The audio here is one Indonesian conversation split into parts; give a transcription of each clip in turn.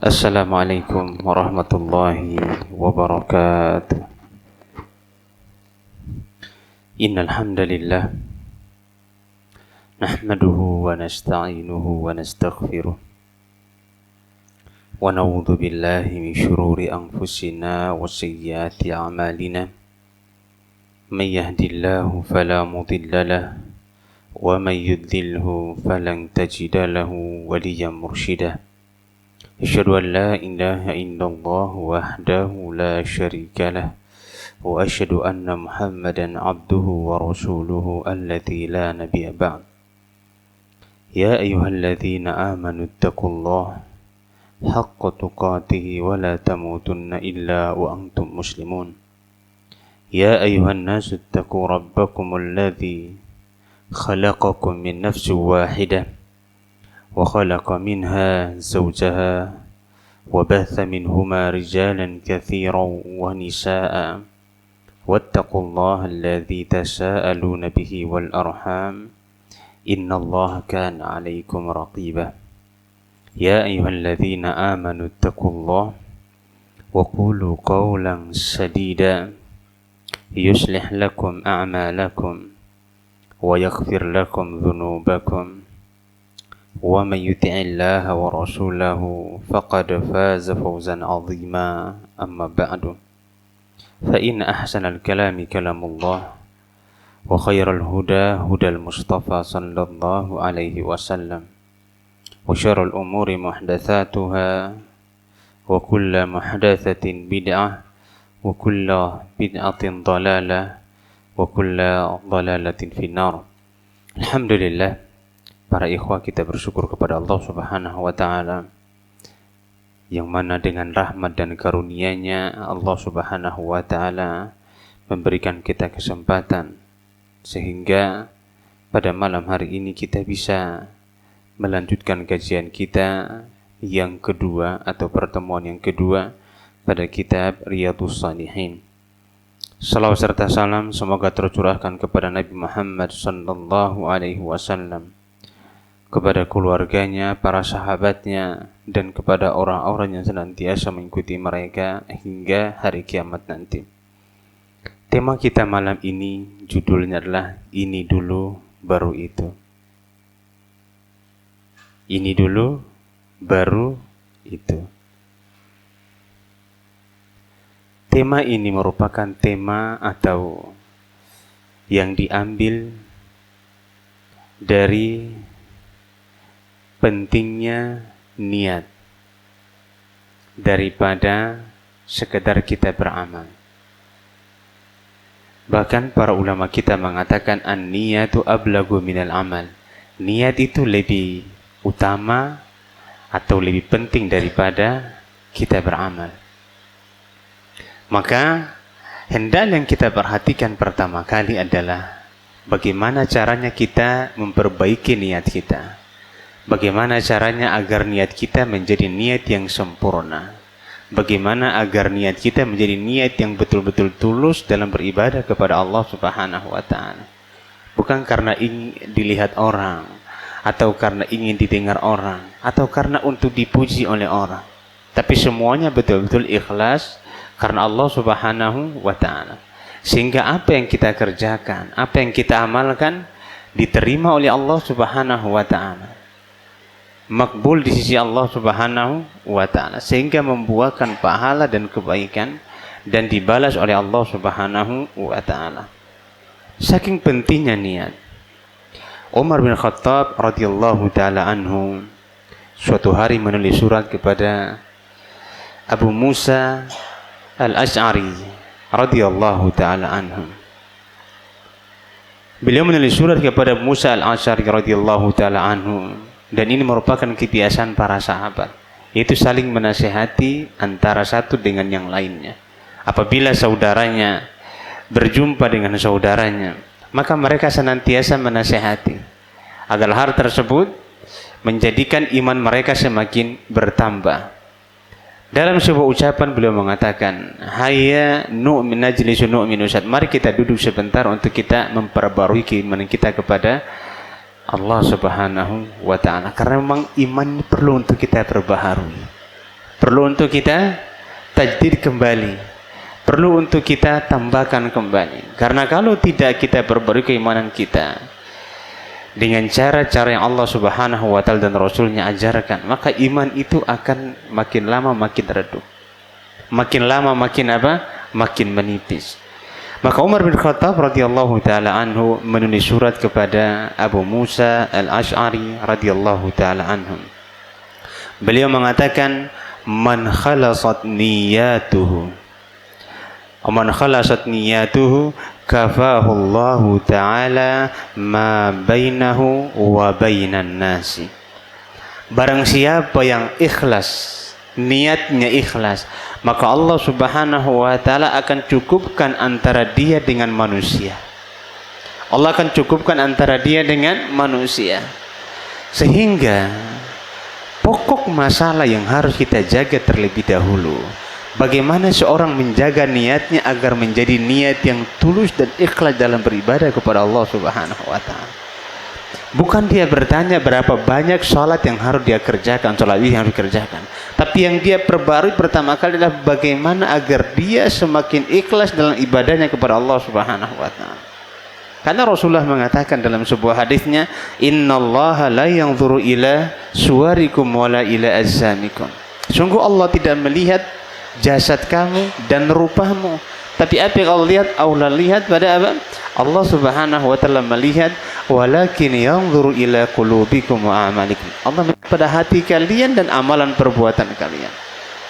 Assalamualaikum warahmatullahi wabarakatuh. Innal hamdalillah nahmaduhu wa nasta'inuhu wa nastaghfiruh wa na'udzu billahi min shururi anfusina wa sayyiati a'malina. May yahdihillahu fala mudilla lahu wa may yudlilhu falan tajida lahu waliyyan mursyida. Asyhadu an la ilaha illallah wahdahu la syarika lah wa asyhadu anna Muhammadan abduhu wa rasuluhu alladzi la nabiyya ba'd. Ya ayyuhalladzina amanu taqullaha haqqa tuqatih wa la tamutunna illa wa antum muslimun. Ya ayyuhan nasu taqu rabbakumul ladzi khalaqakum min nafsin wahidah وخلق منها زوجها وبث منهما رجالا كثيرا ونساء واتقوا الله الذي تساءلون به والأرحام إن الله كان عليكم رقيبا. يا أيها الذين آمنوا اتقوا الله وقولوا قولا سديدا يصلح لكم أعمالكم ويغفر لكم ذنوبكم ومن يطع الله ورسوله فقد فاز فوزا عظيما. أما بعد فإن أحسن الكلام كلام الله وخير الهدى هدى المصطفى صلى الله عليه وسلم وشر الأمور محدثاتها وكل محدثة بدعة وكل بدعة ضلالة وكل ضلالة في النار. الحمد لله. Para ikhwah, kita bersyukur kepada Allah Subhanahu wa Ta'ala yang mana dengan rahmat dan karunia-Nya Allah Subhanahu wa Ta'ala memberikan kita kesempatan sehingga pada malam hari ini kita bisa melanjutkan kajian kita yang kedua atau pertemuan yang kedua pada kitab Riyadhus Shalihin. Salawat serta salam semoga tercurahkan kepada Nabi Muhammad sallallahu alaihi wasallam, kepada keluarganya, para sahabatnya, dan kepada orang-orang yang senantiasa mengikuti mereka hingga hari kiamat nanti. Tema kita malam ini judulnya adalah Ini Dulu Baru Itu. Ini dulu baru itu. Tema ini merupakan tema atau yang diambil dari pentingnya niat daripada sekedar kita beramal. Bahkan para ulama kita mengatakan an-niyatu ablagu minal amal. Niat itu lebih utama atau lebih penting daripada kita beramal. Maka hendaknya yang kita perhatikan pertama kali adalah bagaimana caranya kita memperbaiki niat kita. Bagaimana caranya agar niat kita menjadi niat yang sempurna? Bagaimana agar niat kita menjadi niat yang betul-betul tulus dalam beribadah kepada Allah Subhanahu wa Ta'ala? Bukan karena ingin dilihat orang, atau karena ingin didengar orang, atau karena untuk dipuji oleh orang. Tapi semuanya betul-betul ikhlas karena Allah Subhanahu wa Ta'ala. Sehingga apa yang kita kerjakan, apa yang kita amalkan diterima oleh Allah Subhanahu wa Ta'ala, makbul di sisi Allah Subhanahu wa Ta'ala, sehingga membuahkan pahala dan kebaikan dan dibalas oleh Allah Subhanahu wa Ta'ala. Saking pentingnya niat, Umar bin Khattab radhiyallahu ta'ala anhu suatu hari menulis surat kepada Abu Musa al-Ash'ari radhiyallahu ta'ala anhu. Beliau menulis surat kepada Musa al-Ash'ari radhiyallahu ta'ala anhu, dan ini merupakan kebiasaan para sahabat, yaitu saling menasihati antara satu dengan yang lainnya. Apabila saudaranya berjumpa dengan saudaranya, maka mereka senantiasa menasihati agar hal tersebut menjadikan iman mereka semakin bertambah. Dalam sebuah ucapan beliau mengatakan, hayya nu'min najlisu nu'min Ustaz, mari kita duduk sebentar untuk kita memperbarui keimanan kita kepada Allah Subhanahu wa Ta'ala. Karena memang iman perlu untuk kita perbaharui, perlu untuk kita tajdid kembali, perlu untuk kita tambahkan kembali. Karena kalau tidak kita perbarui keimanan kita dengan cara-cara yang Allah Subhanahu wa taala dan Rasulnya ajarkan, maka iman itu akan makin lama makin redup. Makin lama makin apa? Makin menipis. Maka Umar bin Khattab radhiyallahu taala anhu menulis surat kepada Abu Musa Al-Asy'ari radhiyallahu taala anhu. Beliau mengatakan, man khalasat niyatuhu kafahu Allah Ta'ala ma bainahu wa bainan nasi. Barang siapa yang ikhlas, niatnya ikhlas, maka Allah Subhanahu wa Ta'ala akan cukupkan antara dia dengan manusia. Allah akan cukupkan antara dia dengan manusia. Sehingga pokok masalah yang harus kita jaga terlebih dahulu, bagaimana seorang menjaga niatnya agar menjadi niat yang tulus dan ikhlas dalam beribadah kepada Allah Subhanahu wa Ta'ala. Bukan dia bertanya berapa banyak sholat yang harus dia kerjakan, sholat yang harus dikerjakan, tapi yang dia perbarui pertama kali adalah bagaimana agar dia semakin ikhlas dalam ibadahnya kepada Allah Subhanahu wa Ta'ala. Karena Rasulullah mengatakan dalam sebuah hadisnya, innallaha la yanzuru ila suwarikum wala ila ajsamikum. Sungguh Allah tidak melihat jasad kamu dan rupamu, tapi apa yang Allah lihat? Allah lihat pada apa? Allah Subhanahu wa Ta'ala melihat, walakin yanzuru ila qulubikum wa a'malikum. Allah melihat pada hati kalian dan amalan perbuatan kalian.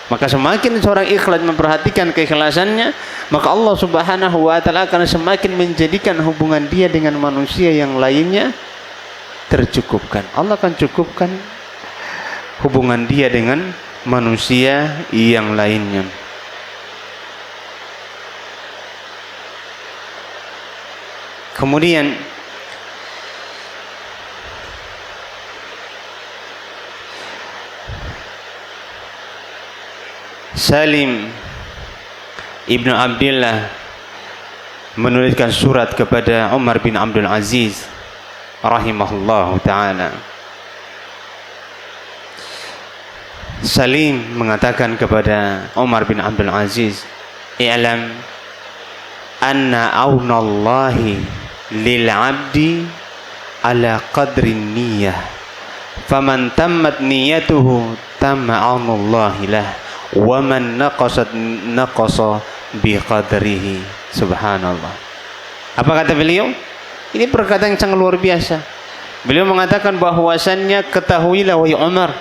Maka semakin seorang ikhlas memperhatikan keikhlasannya, maka Allah Subhanahu wa Ta'ala akan semakin menjadikan hubungan dia dengan manusia yang lainnya tercukupkan. Allah akan cukupkan hubungan dia dengan manusia yang lainnya. Kemudian Salim Ibnu Abdullah menuliskan surat kepada Umar bin Abdul Aziz rahimahullahu ta'ala. Salim mengatakan kepada Umar bin Abdul Aziz, i'lam anna aunallahi lil abdi ala qadri niyyah, faman tammat niyyatuhu tamma aunullahi lah, wa man naqasa bi qadrihi. Subhanallah. Apa kata beliau? Ini perkataan yang sangat luar biasa. Beliau mengatakan bahwasannya ketahuilah wahai Umar,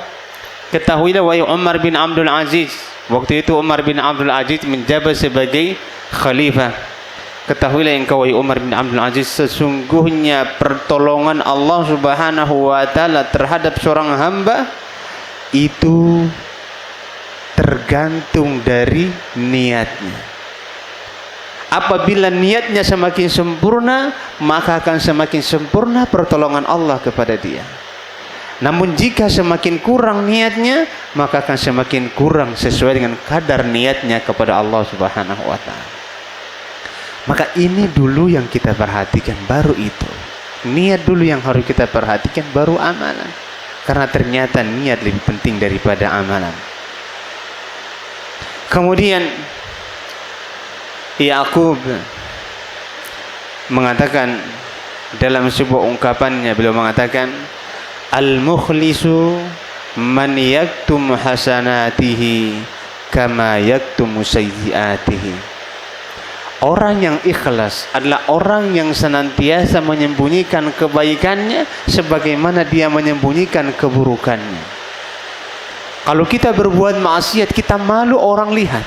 ketahuilah wahai Umar bin Abdul Aziz. Waktu itu Umar bin Abdul Aziz menjabat sebagai khalifah. Ketahuilah engkau wahai Umar bin Abdul Aziz, sesungguhnya pertolongan Allah Subhanahu wa Ta'ala terhadap seorang hamba itu tergantung dari niatnya. Apabila niatnya semakin sempurna, maka akan semakin sempurna pertolongan Allah kepada dia. Namun jika semakin kurang niatnya, maka akan semakin kurang sesuai dengan kadar niatnya kepada Allah Subhanahu wa Ta'ala. Maka ini dulu yang kita perhatikan, baru itu. Niat dulu yang harus kita perhatikan, baru amalan. Karena ternyata niat lebih penting daripada amalan. Kemudian Ya'qub mengatakan dalam sebuah ungkapannya, beliau mengatakan, al-mukhlisu man yaktum hasanatihi kama yaktum sayyiatihi. Orang yang ikhlas adalah orang yang senantiasa menyembunyikan kebaikannya sebagaimana dia menyembunyikan keburukannya. Kalau kita berbuat maksiat, kita malu orang lihat,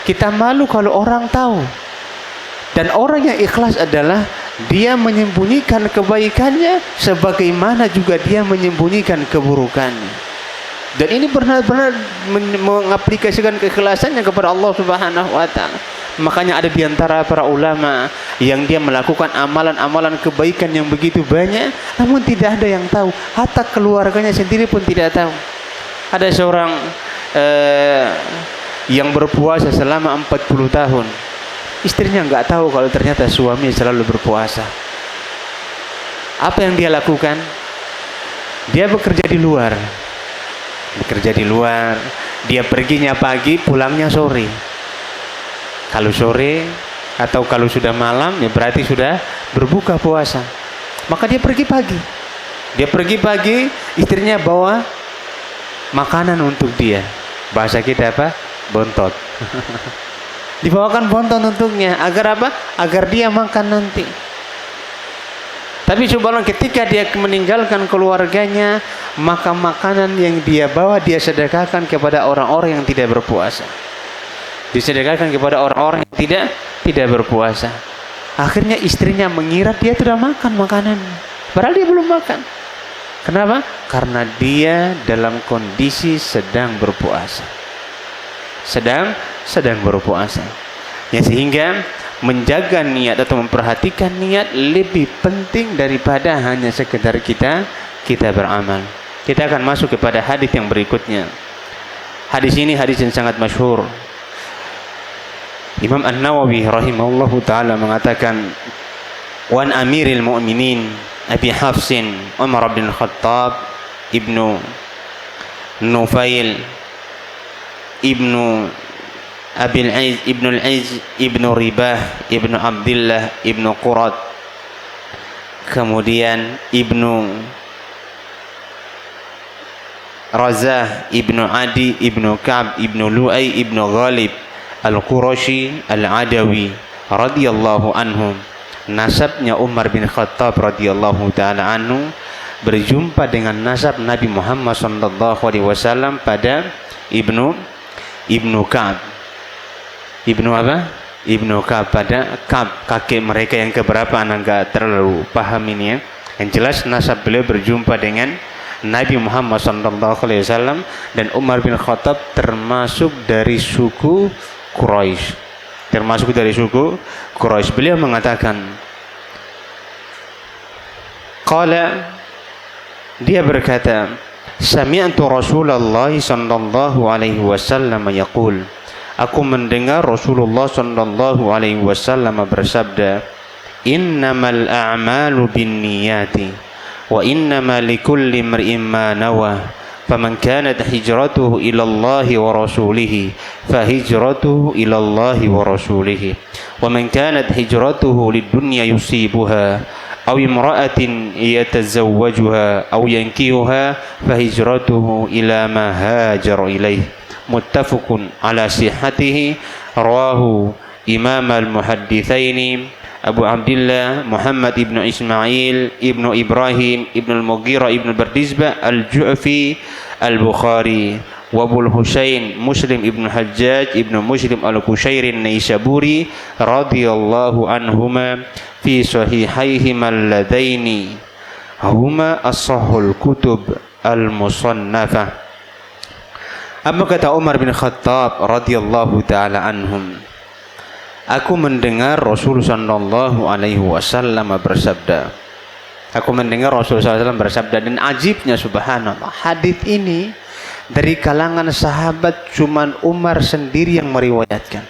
kita malu kalau orang tahu. Dan orang yang ikhlas adalah dia menyembunyikan kebaikannya sebagaimana juga dia menyembunyikan keburukannya. Dan ini benar-benar mengaplikasikan keikhlasannya kepada Allah Subhanahu wa Ta'ala. Makanya ada di antara para ulama yang dia melakukan amalan-amalan kebaikan yang begitu banyak, namun tidak ada yang tahu, hatta keluarganya sendiri pun tidak tahu. Ada seorang yang berpuasa selama 40 tahun, istrinya nggak tahu kalau ternyata suami selalu berpuasa. Apa yang dia lakukan? Dia bekerja di luar. bekerja di luar, dia perginya pagi, pulangnya sore. Kalau sore atau kalau sudah malam, ya berarti sudah berbuka puasa. Maka dia pergi pagi. Dia pergi pagi, istrinya bawa makanan untuk dia. Bahasa kita apa? Bontot. Dibawakan bontot untuknya. Agar apa? Agar dia makan nanti. Tapi subhanallah, ketika dia meninggalkan keluarganya, maka makanan yang dia bawa dia sedekahkan kepada orang-orang yang tidak berpuasa. Disedekahkan kepada orang-orang yang tidak berpuasa. Akhirnya istrinya mengira dia sudah makan makanan, padahal dia belum makan. Kenapa? Karena dia dalam kondisi sedang berpuasa. Sedang berpuasa. Ya, sehingga menjaga niat atau memperhatikan niat lebih penting daripada hanya sekedar kita beramal. Kita akan masuk kepada hadis yang berikutnya. Hadis ini hadis yang sangat masyhur. Imam An-Nawawi rahimahullahu taala mengatakan, "Wan Amiril Mu'minin Abi Hafsin Umar bin Khattab ibnu Nufail ibnu Abil Aiz ibnu Al-Aiz ibnu Ribah ibnu Abdullah ibnu Qurat, kemudian ibnu Razah ibnu Adi ibnu Ka'b ibnu Lu'ay ibnu Ghalib Al-Qurashi Al-Adawi radhiyallahu anhum." Nasabnya Umar bin Khattab radhiyallahu taala anhu berjumpa dengan nasab Nabi Muhammad sallallahu alaihi wasallam pada ibnu Ka'b. Ibnu apa? Ibnu Ka'b, pada Ka'b, kakek mereka yang keberapa, anak enggak terlalu paham ini ya. Yang jelas nasab beliau berjumpa dengan Nabi Muhammad SAW, dan Umar bin Khattab termasuk dari suku Quraisy. Beliau mengatakan, dia berkata, sami'tu Rasulullah sallallahu alaihi wasallam yaqul, aku mendengar Rasulullah sallallahu alaihi wasallam bersabda, innamal a'malu binniyati wa innama likulli imri'in ma nawa, faman kanat hijratuhu ila Allah wa rasulih fahijratuhu ila Allah wa rasulih, wa man kanat hijratuhu lidunya yusibuha aw imra'atin yatazawwajuha aw yankihuha fahijratuhu ila ma hajara ilaih. Muttafaqun ala sihhatihi, rawahu Imam al-Muhadditsaini Abu Abdullah Muhammad ibnu Ismail ibnu Ibrahim ibnu al-Mughirah ibnu Bardizbah al-Ju'fi al-Bukhari, wa Abu Husain Muslim ibnu Hajjaj ibnu Muslim al-Qushairin Naisaburi radhiyallahu anhuma fi sahihaihima alladaini huma as-sahhul kutub al-musannafah. Apa kata Umar bin Khattab radhiyallahu taala anhum? Aku mendengar Rasul sallallahu alaihi wasallam bersabda. Aku mendengar Rasul sallallahu alaihi wasallam bersabda, dan ajibnya subhanallah, hadis ini dari kalangan sahabat cuman Umar sendiri yang meriwayatkan.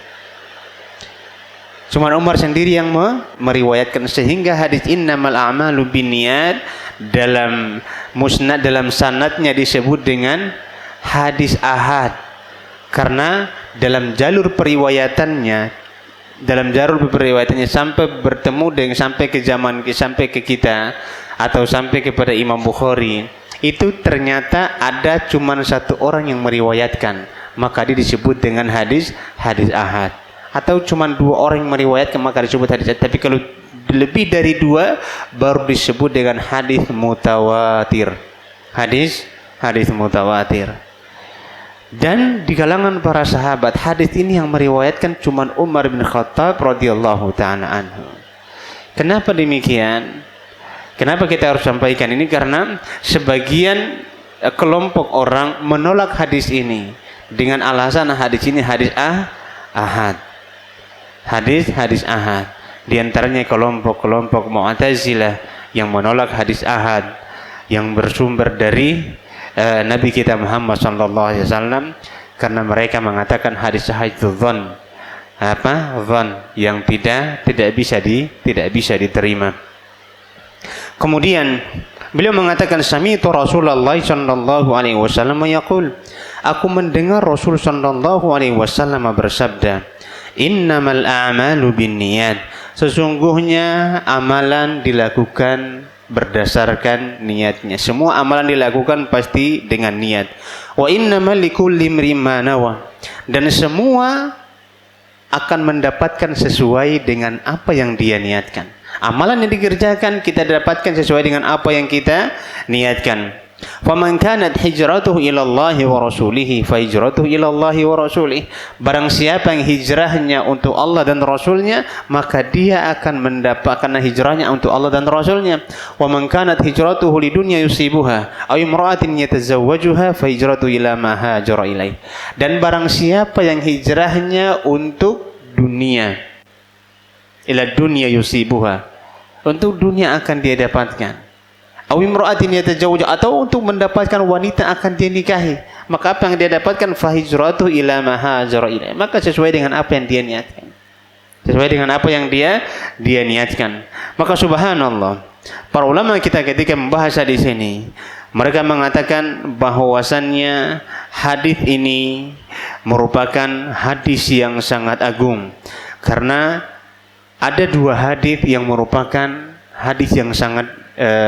Cuman Umar sendiri yang meriwayatkan, sehingga hadis innamal a'malu binniyat dalam musnad, dalam sanadnya disebut dengan hadis ahad, karena dalam jalur periwayatannya sampai bertemu dengan sampai ke kita atau sampai kepada Imam Bukhari, itu ternyata ada cuma satu orang yang meriwayatkan, maka dia disebut dengan hadis ahad. Atau cuma dua orang yang meriwayatkan, maka disebut hadis ahad. Tapi kalau lebih dari dua, baru disebut dengan hadis mutawatir. Hadis mutawatir. Dan di kalangan para sahabat, hadis ini yang meriwayatkan cuma Umar bin Khattab radhiyallahu taala anhu. Kenapa demikian? Kenapa kita harus sampaikan ini? Karena sebagian kelompok orang menolak hadis ini dengan alasan hadis ini hadis ahad. Hadis ahad. Di antaranya kelompok Mu'tazilah yang menolak hadis ahad yang bersumber dari Nabi kita Muhammad sallallahu alaihi wasallam, karena mereka mengatakan hadis ahad itu dzan, dzan yang tidak bisa diterima. Kemudian beliau mengatakan, sami'tu Rasulullah sallallahu alaihi wasallam yaqul, aku mendengar Rasul sallallahu alaihi wasallam bersabda, innamal a'malu binniyat, sesungguhnya amalan dilakukan berdasarkan niatnya. Semua amalan dilakukan pasti dengan niat. Wa innamal likulli imrin ma nawa, dan semua akan mendapatkan sesuai dengan apa yang dia niatkan. Amalan yang dikerjakan kita dapatkan sesuai dengan apa yang kita niatkan. Faman kanat hijratuhu ila Allah wa rasulih fa hijratuhu ila Allah wa rasulih. Barang siapa yang hijrahnya untuk Allah dan Rasulnya, maka dia akan mendapatkan hijrahnya untuk Allah dan Rasulnya. Wa man kanat hijratuhu lidunya yusibuha aw imra'atin yatazawwajuha fa hijratuhu ila ma hajara ilaih. Dan barang siapa yang hijrahnya untuk dunia, ila dunya yusibuha, untuk dunia akan dia dapatkan, aw imra'atin yatajawwaj, atau untuk mendapatkan wanita akan dia nikahi, maka apa yang dia dapatkan, fa hijratuhu ila ma hajara ilaih, maka sesuai dengan apa yang dia niatkan, sesuai dengan apa yang dia niatkan. Maka subhanallah, para ulama kita ketika membahas di sini, mereka mengatakan bahwasannya hadis ini merupakan hadis yang sangat agung, karena ada dua hadis yang merupakan hadis yang sangat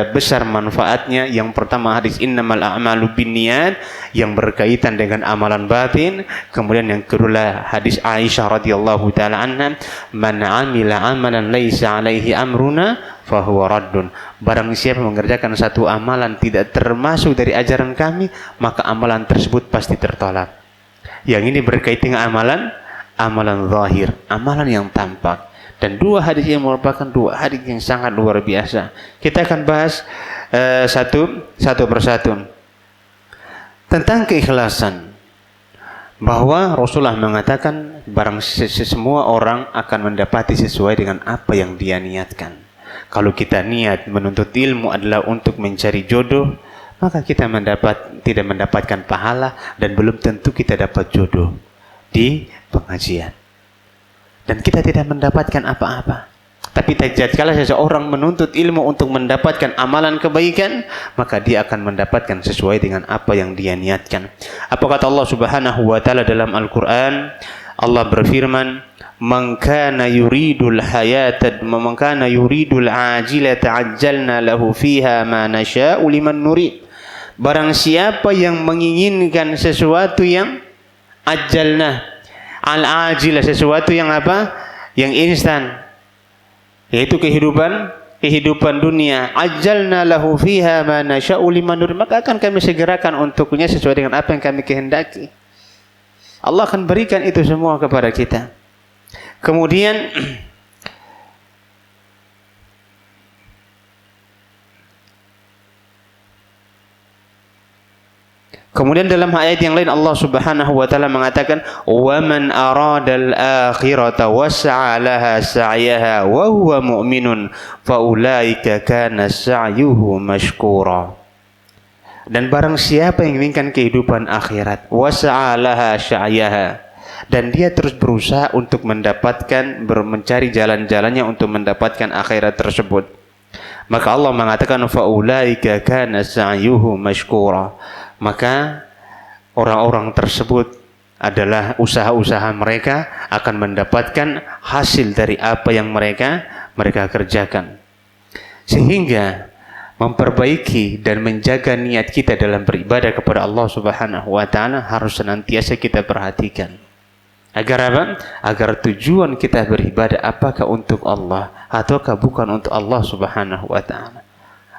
besar manfaatnya. Yang pertama hadis innamal a'malu binniyat yang berkaitan dengan amalan batin. Kemudian yang kedua hadis Aisyah radhiyallahu taala anha, man 'amila 'amalan laisa 'alaihi amruna fahuwa raddun. Barang siapa mengerjakan satu amalan tidak termasuk dari ajaran kami, maka amalan tersebut pasti tertolak. Yang ini berkaitan dengan amalan zahir, amalan yang tampak. Dan dua hadis yang merupakan dua hadis yang sangat luar biasa. Kita akan bahas satu persatu tentang keikhlasan. Bahwa Rasulullah mengatakan barang semua orang akan mendapati sesuai dengan apa yang dia niatkan. Kalau kita niat menuntut ilmu adalah untuk mencari jodoh, maka kita tidak mendapatkan pahala dan belum tentu kita dapat jodoh di pengajian. Dan kita tidak mendapatkan apa-apa. Tapi tatkala seseorang menuntut ilmu untuk mendapatkan amalan kebaikan, maka dia akan mendapatkan sesuai dengan apa yang dia niatkan. Apa kata Allah Subhanahu wa taala dalam Al-Qur'an? Allah berfirman, "Man kana yuridul ajilata ajjalna lahu fiha ma nasha'u liman nurid." Barang siapa yang menginginkan sesuatu yang ajjalna, al-ajilah, sesuatu yang apa? Yang instan, yaitu kehidupan dunia. Ajjalna lahu fiha ma nasha'u liman nurid, maka akan kami segerakan untuknya sesuai dengan apa yang kami kehendaki. Allah akan berikan itu semua kepada kita. Kemudian dalam ayat yang lain Allah Subhanahu wa taala mengatakan, "Wa man aradal akhirata was'a laha sa'yaha wa huwa mu'minun fa ulaika kana sa'yuhu mashkura." Dan barang siapa yang menginginkan kehidupan akhirat, was'a laha sa'yaha, dan dia terus berusaha untuk mencari jalan-jalannya untuk mendapatkan akhirat tersebut, maka Allah mengatakan fa ulaika kana sa'yuhu mashkura, maka orang-orang tersebut adalah usaha-usaha mereka akan mendapatkan hasil dari apa yang mereka kerjakan. Sehingga memperbaiki dan menjaga niat kita dalam beribadah kepada Allah Subhanahu wa taala harus senantiasa kita perhatikan. Agar apa? Agar tujuan kita beribadah apakah untuk Allah ataukah bukan untuk Allah Subhanahu wa taala.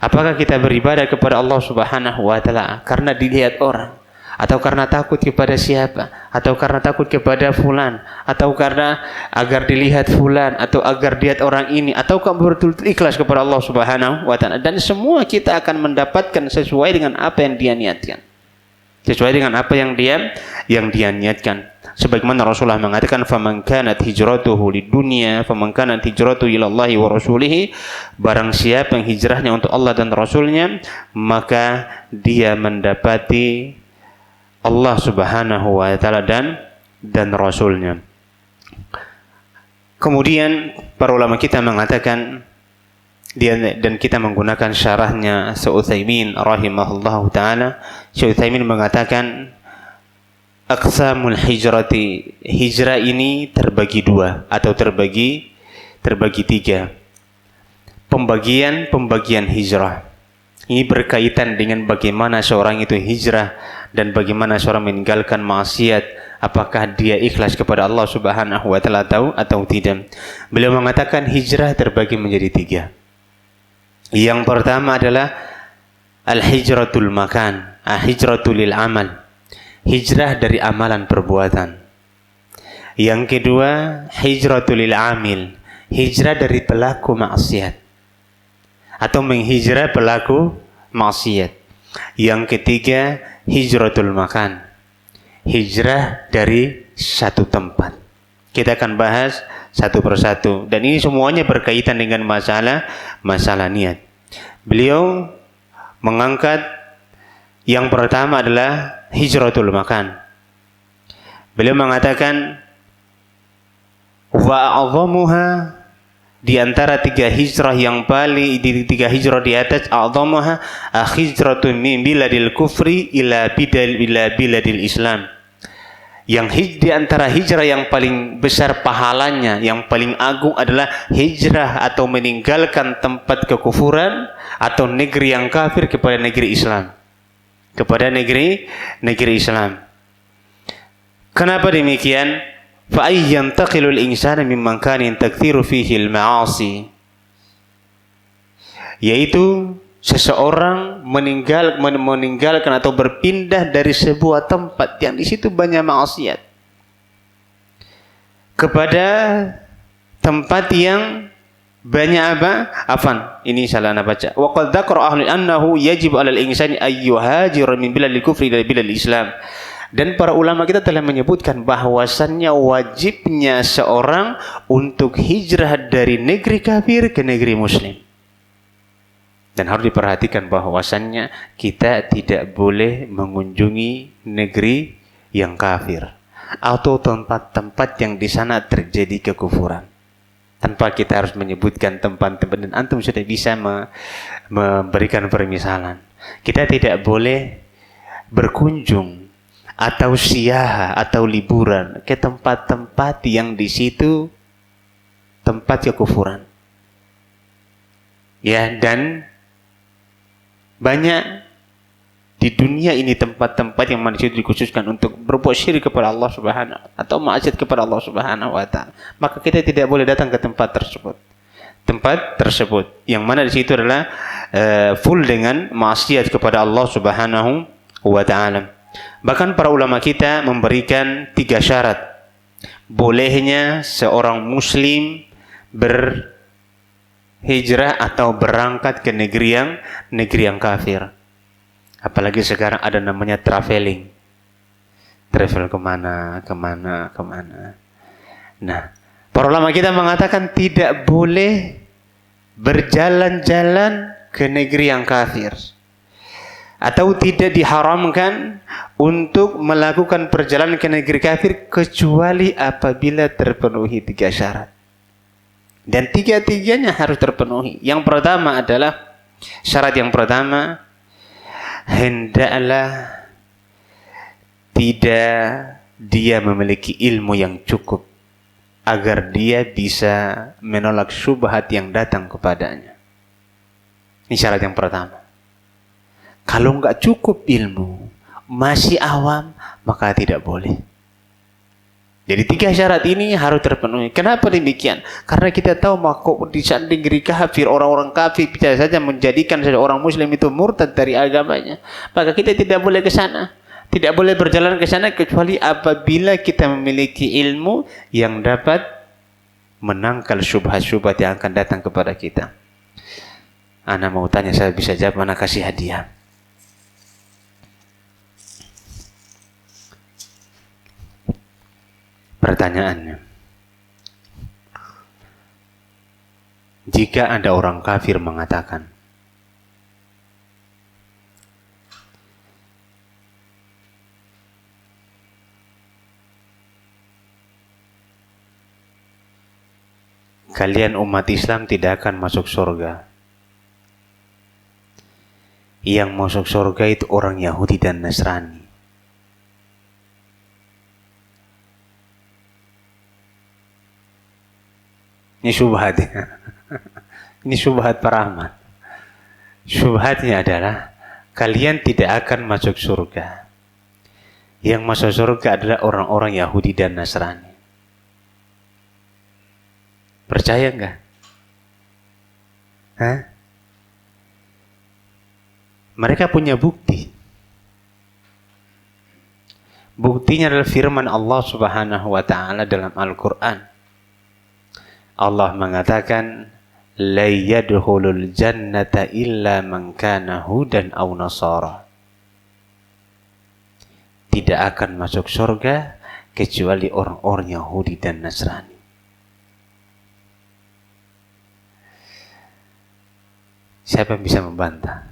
Apakah kita beribadah kepada Allah Subhanahu wa taala karena dilihat orang, atau karena takut kepada siapa, atau karena takut kepada fulan, atau karena agar dilihat fulan, atau agar dilihat orang ini, atau kamu betul-betul ikhlas kepada Allah Subhanahu wa taala. Dan semua kita akan mendapatkan sesuai dengan apa yang dia niatkan. Sesuai dengan apa yang dia niatkan. Sebagaimana Rasulullah mengatakan, "Faman kanat hijratuhu lidunya, faman kanat hijratuhu ila Allah wa rasulih." Barang siapa yang hijrahnya untuk Allah dan Rasulnya, maka dia mendapati Allah Subhanahu wa taala dan Rasulnya. Kemudian para ulama kita mengatakan dan kita menggunakan syarahnya Utsaimin rahimahullahu taala. Utsaimin mengatakan aqsamul hijrati, hijrah ini terbagi dua atau terbagi tiga. Pembagian hijrah ini berkaitan dengan bagaimana seorang itu hijrah dan bagaimana seorang meninggalkan maksiat, apakah dia ikhlas kepada Allah Subhanahu wa taala atau tidak. Beliau mengatakan hijrah terbagi menjadi tiga. Yang pertama adalah al-hijratul makan, al-hijratul lil amal, hijrah dari amalan perbuatan. Yang kedua hijratul lil amil, hijrah dari pelaku maksiat atau menghijrah pelaku maksiat. Yang ketiga hijratul makan, hijrah dari satu tempat. Kita akan bahas satu persatu dan ini semuanya berkaitan dengan masalah niat. Beliau mengangkat yang pertama adalah hijratul makan. Beliau mengatakan wa a'zamuha, di antara tiga hijrah yang paling di tiga hijrah di atas, a'zamuha hijratun min biladil kufri ila biladil Islam. Yang di antara hijrah yang paling besar pahalanya, yang paling agung adalah hijrah atau meninggalkan tempat kekufuran atau negeri yang kafir kepada negeri Islam. Kepada negeri Islam. Kenapa demikian? Fa ayyantaqilul insana mimman kana takthiru fihi al-ma'asi. Yaitu seseorang meninggalkan atau berpindah dari sebuah tempat yang di situ banyak maksiat kepada tempat yang banyak apa? Afan, ini salah ana baca. Wa qad dzakara ahli annahu yajibu 'alal insani ayyuhajira min biladil kufri ila biladil Islam. Dan para ulama kita telah menyebutkan bahwasannya wajibnya seorang untuk hijrah dari negeri kafir ke negeri muslim. Dan harus diperhatikan bahwasannya kita tidak boleh mengunjungi negeri yang kafir atau tempat-tempat yang di sana terjadi kekufuran. Tanpa kita harus menyebutkan tempat-tempat, dan antum sudah bisa memberikan permisalan. Kita tidak boleh berkunjung atau siaha atau liburan ke tempat-tempat yang di situ tempat kekufuran. Ya, dan banyak di dunia ini tempat-tempat yang manusia dikhususkan untuk berbuat syirik kepada Allah Subhanahu atau maksiat kepada Allah Subhanahu wa taala. Maka kita tidak boleh datang ke tempat tersebut. Tempat tersebut yang mana di situ adalah full dengan maksiat kepada Allah Subhanahu wa taala. Bahkan para ulama kita memberikan 3 syarat bolehnya seorang muslim berhijrah atau berangkat ke negeri yang kafir. Apalagi sekarang ada namanya travel kemana. Nah, para ulama kita mengatakan tidak boleh berjalan-jalan ke negeri yang kafir, atau tidak diharamkan untuk melakukan perjalanan ke negeri kafir kecuali apabila terpenuhi 3 syarat. Dan 3-tiganya harus terpenuhi. Yang pertama adalah, syarat yang pertama, hendaklah tidak dia memiliki ilmu yang cukup agar dia bisa menolak syubhat yang datang kepadanya. Ini syarat yang pertama. Kalau enggak cukup ilmu, masih awam, maka tidak boleh. Jadi 3 syarat ini harus terpenuhi. Kenapa demikian? Karena kita tahu maka di saat negeri kafir, orang-orang kafir bisa saja menjadikan seorang muslim itu murtad dari agamanya. Maka kita tidak boleh ke sana. Tidak boleh berjalan ke sana kecuali apabila kita memiliki ilmu yang dapat menangkal syubhat-syubhat yang akan datang kepada kita. Ana mau tanya, saya bisa jawab, mana kasih hadiah. Pertanyaannya, jika ada orang kafir mengatakan, kalian umat Islam tidak akan masuk surga Yang masuk surga itu orang Yahudi dan Nasrani. Ini syubhat. Ini syubhat para ahmad. Syubhatnya adalah kalian tidak akan masuk surga. Yang masuk surga adalah orang-orang Yahudi dan Nasrani. Percaya enggak? Hah? Mereka punya bukti. Buktinya adalah firman Allah Subhanahu wa taala dalam Al-Qur'an. Allah mengatakan, "La yadkhulul jannata illa man kana hudan aw nasara." Tidak akan masuk surga kecuali orang-orang Yahudi dan Nasrani. Siapa yang bisa membantah?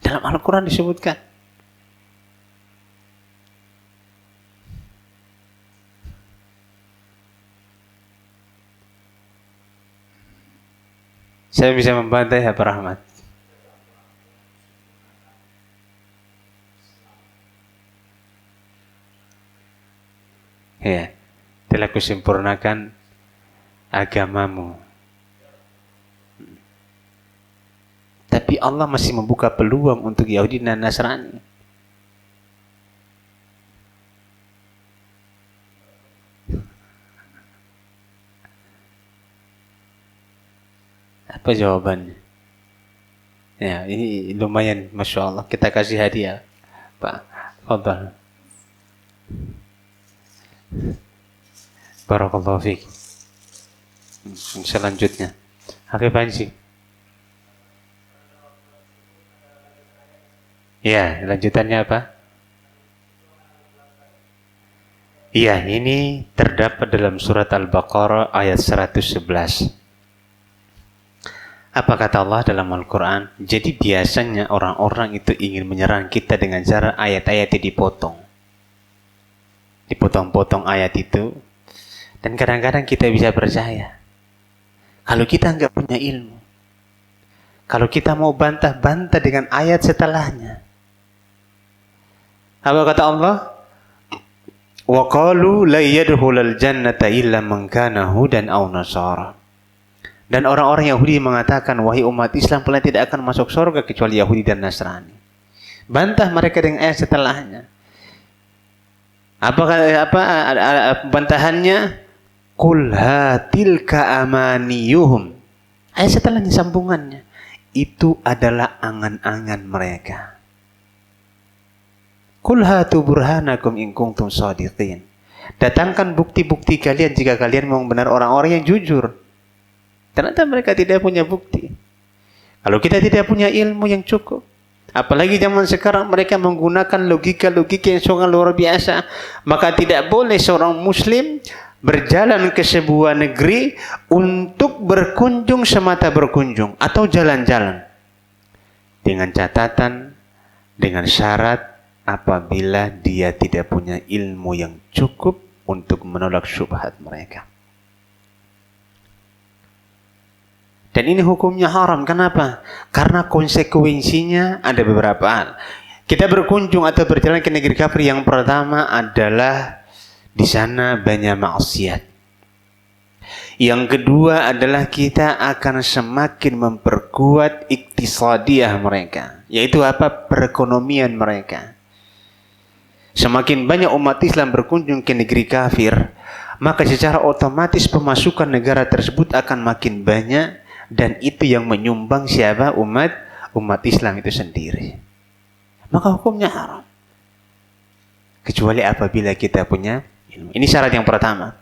Dalam Al-Quran disebutkan. Saya bisa membantah ya Pak Rahmat. Ya, telah kusempurnakan agamamu. Tapi Allah masih membuka peluang untuk Yahudi dan Nasrani. Apa jawabannya? Ya, ini lumayan, Masya Allah. Kita kasih hadiah, Pak. Fadhal. Barakallahu fiik. Selanjutnya, Hakif Panji. Ya, lanjutannya apa? Iya, ini terdapat dalam surat Al-Baqarah ayat 111. Apa kata Allah dalam Al-Quran? Jadi biasanya orang-orang itu ingin menyerang kita dengan cara ayat-ayatnya dipotong. Dipotong-potong ayat itu. Dan kadang-kadang kita bisa percaya. Kalau kita nggak punya ilmu. Kalau kita mau bantah-bantah dengan ayat setelahnya. Apa kata Allah? Wa qalu la yadkhulul jannata illa man kana hudan aw nasara. Dan orang-orang Yahudi mengatakan, wahai umat Islam, kalian tidak akan masuk surga kecuali Yahudi dan Nasrani. Bantah mereka dengan ayat setelahnya. Apa bantahannya? Qul hatilka amaniyuhum. Ayat setelahnya sambungannya. Itu adalah angan-angan mereka. Qul hatu burhanakum in kuntum shadiqin. Datangkan bukti-bukti kalian jika kalian memang benar orang-orang yang jujur. Ternyata mereka tidak punya bukti. Kalau kita tidak punya ilmu yang cukup, apalagi zaman sekarang mereka menggunakan logika-logika yang sangat luar biasa, maka tidak boleh seorang muslim berjalan ke sebuah negeri untuk berkunjung semata berkunjung atau jalan-jalan. Dengan catatan, dengan syarat, apabila dia tidak punya ilmu yang cukup untuk menolak syubhat mereka. Dan ini hukumnya haram. Kenapa? Karena konsekuensinya ada beberapa hal. Kita berkunjung atau berjalan ke negeri kafir, yang pertama adalah di sana banyak maksiat. Yang kedua adalah kita akan semakin memperkuat iktisadiyah mereka, yaitu apa? Perekonomian mereka. Semakin banyak umat Islam berkunjung ke negeri kafir, maka secara otomatis pemasukan negara tersebut akan makin banyak, dan itu yang menyumbang siapa? Umat Islam itu sendiri. Maka hukumnya haram. Kecuali apabila kita punya ilmu. Ini syarat yang pertama.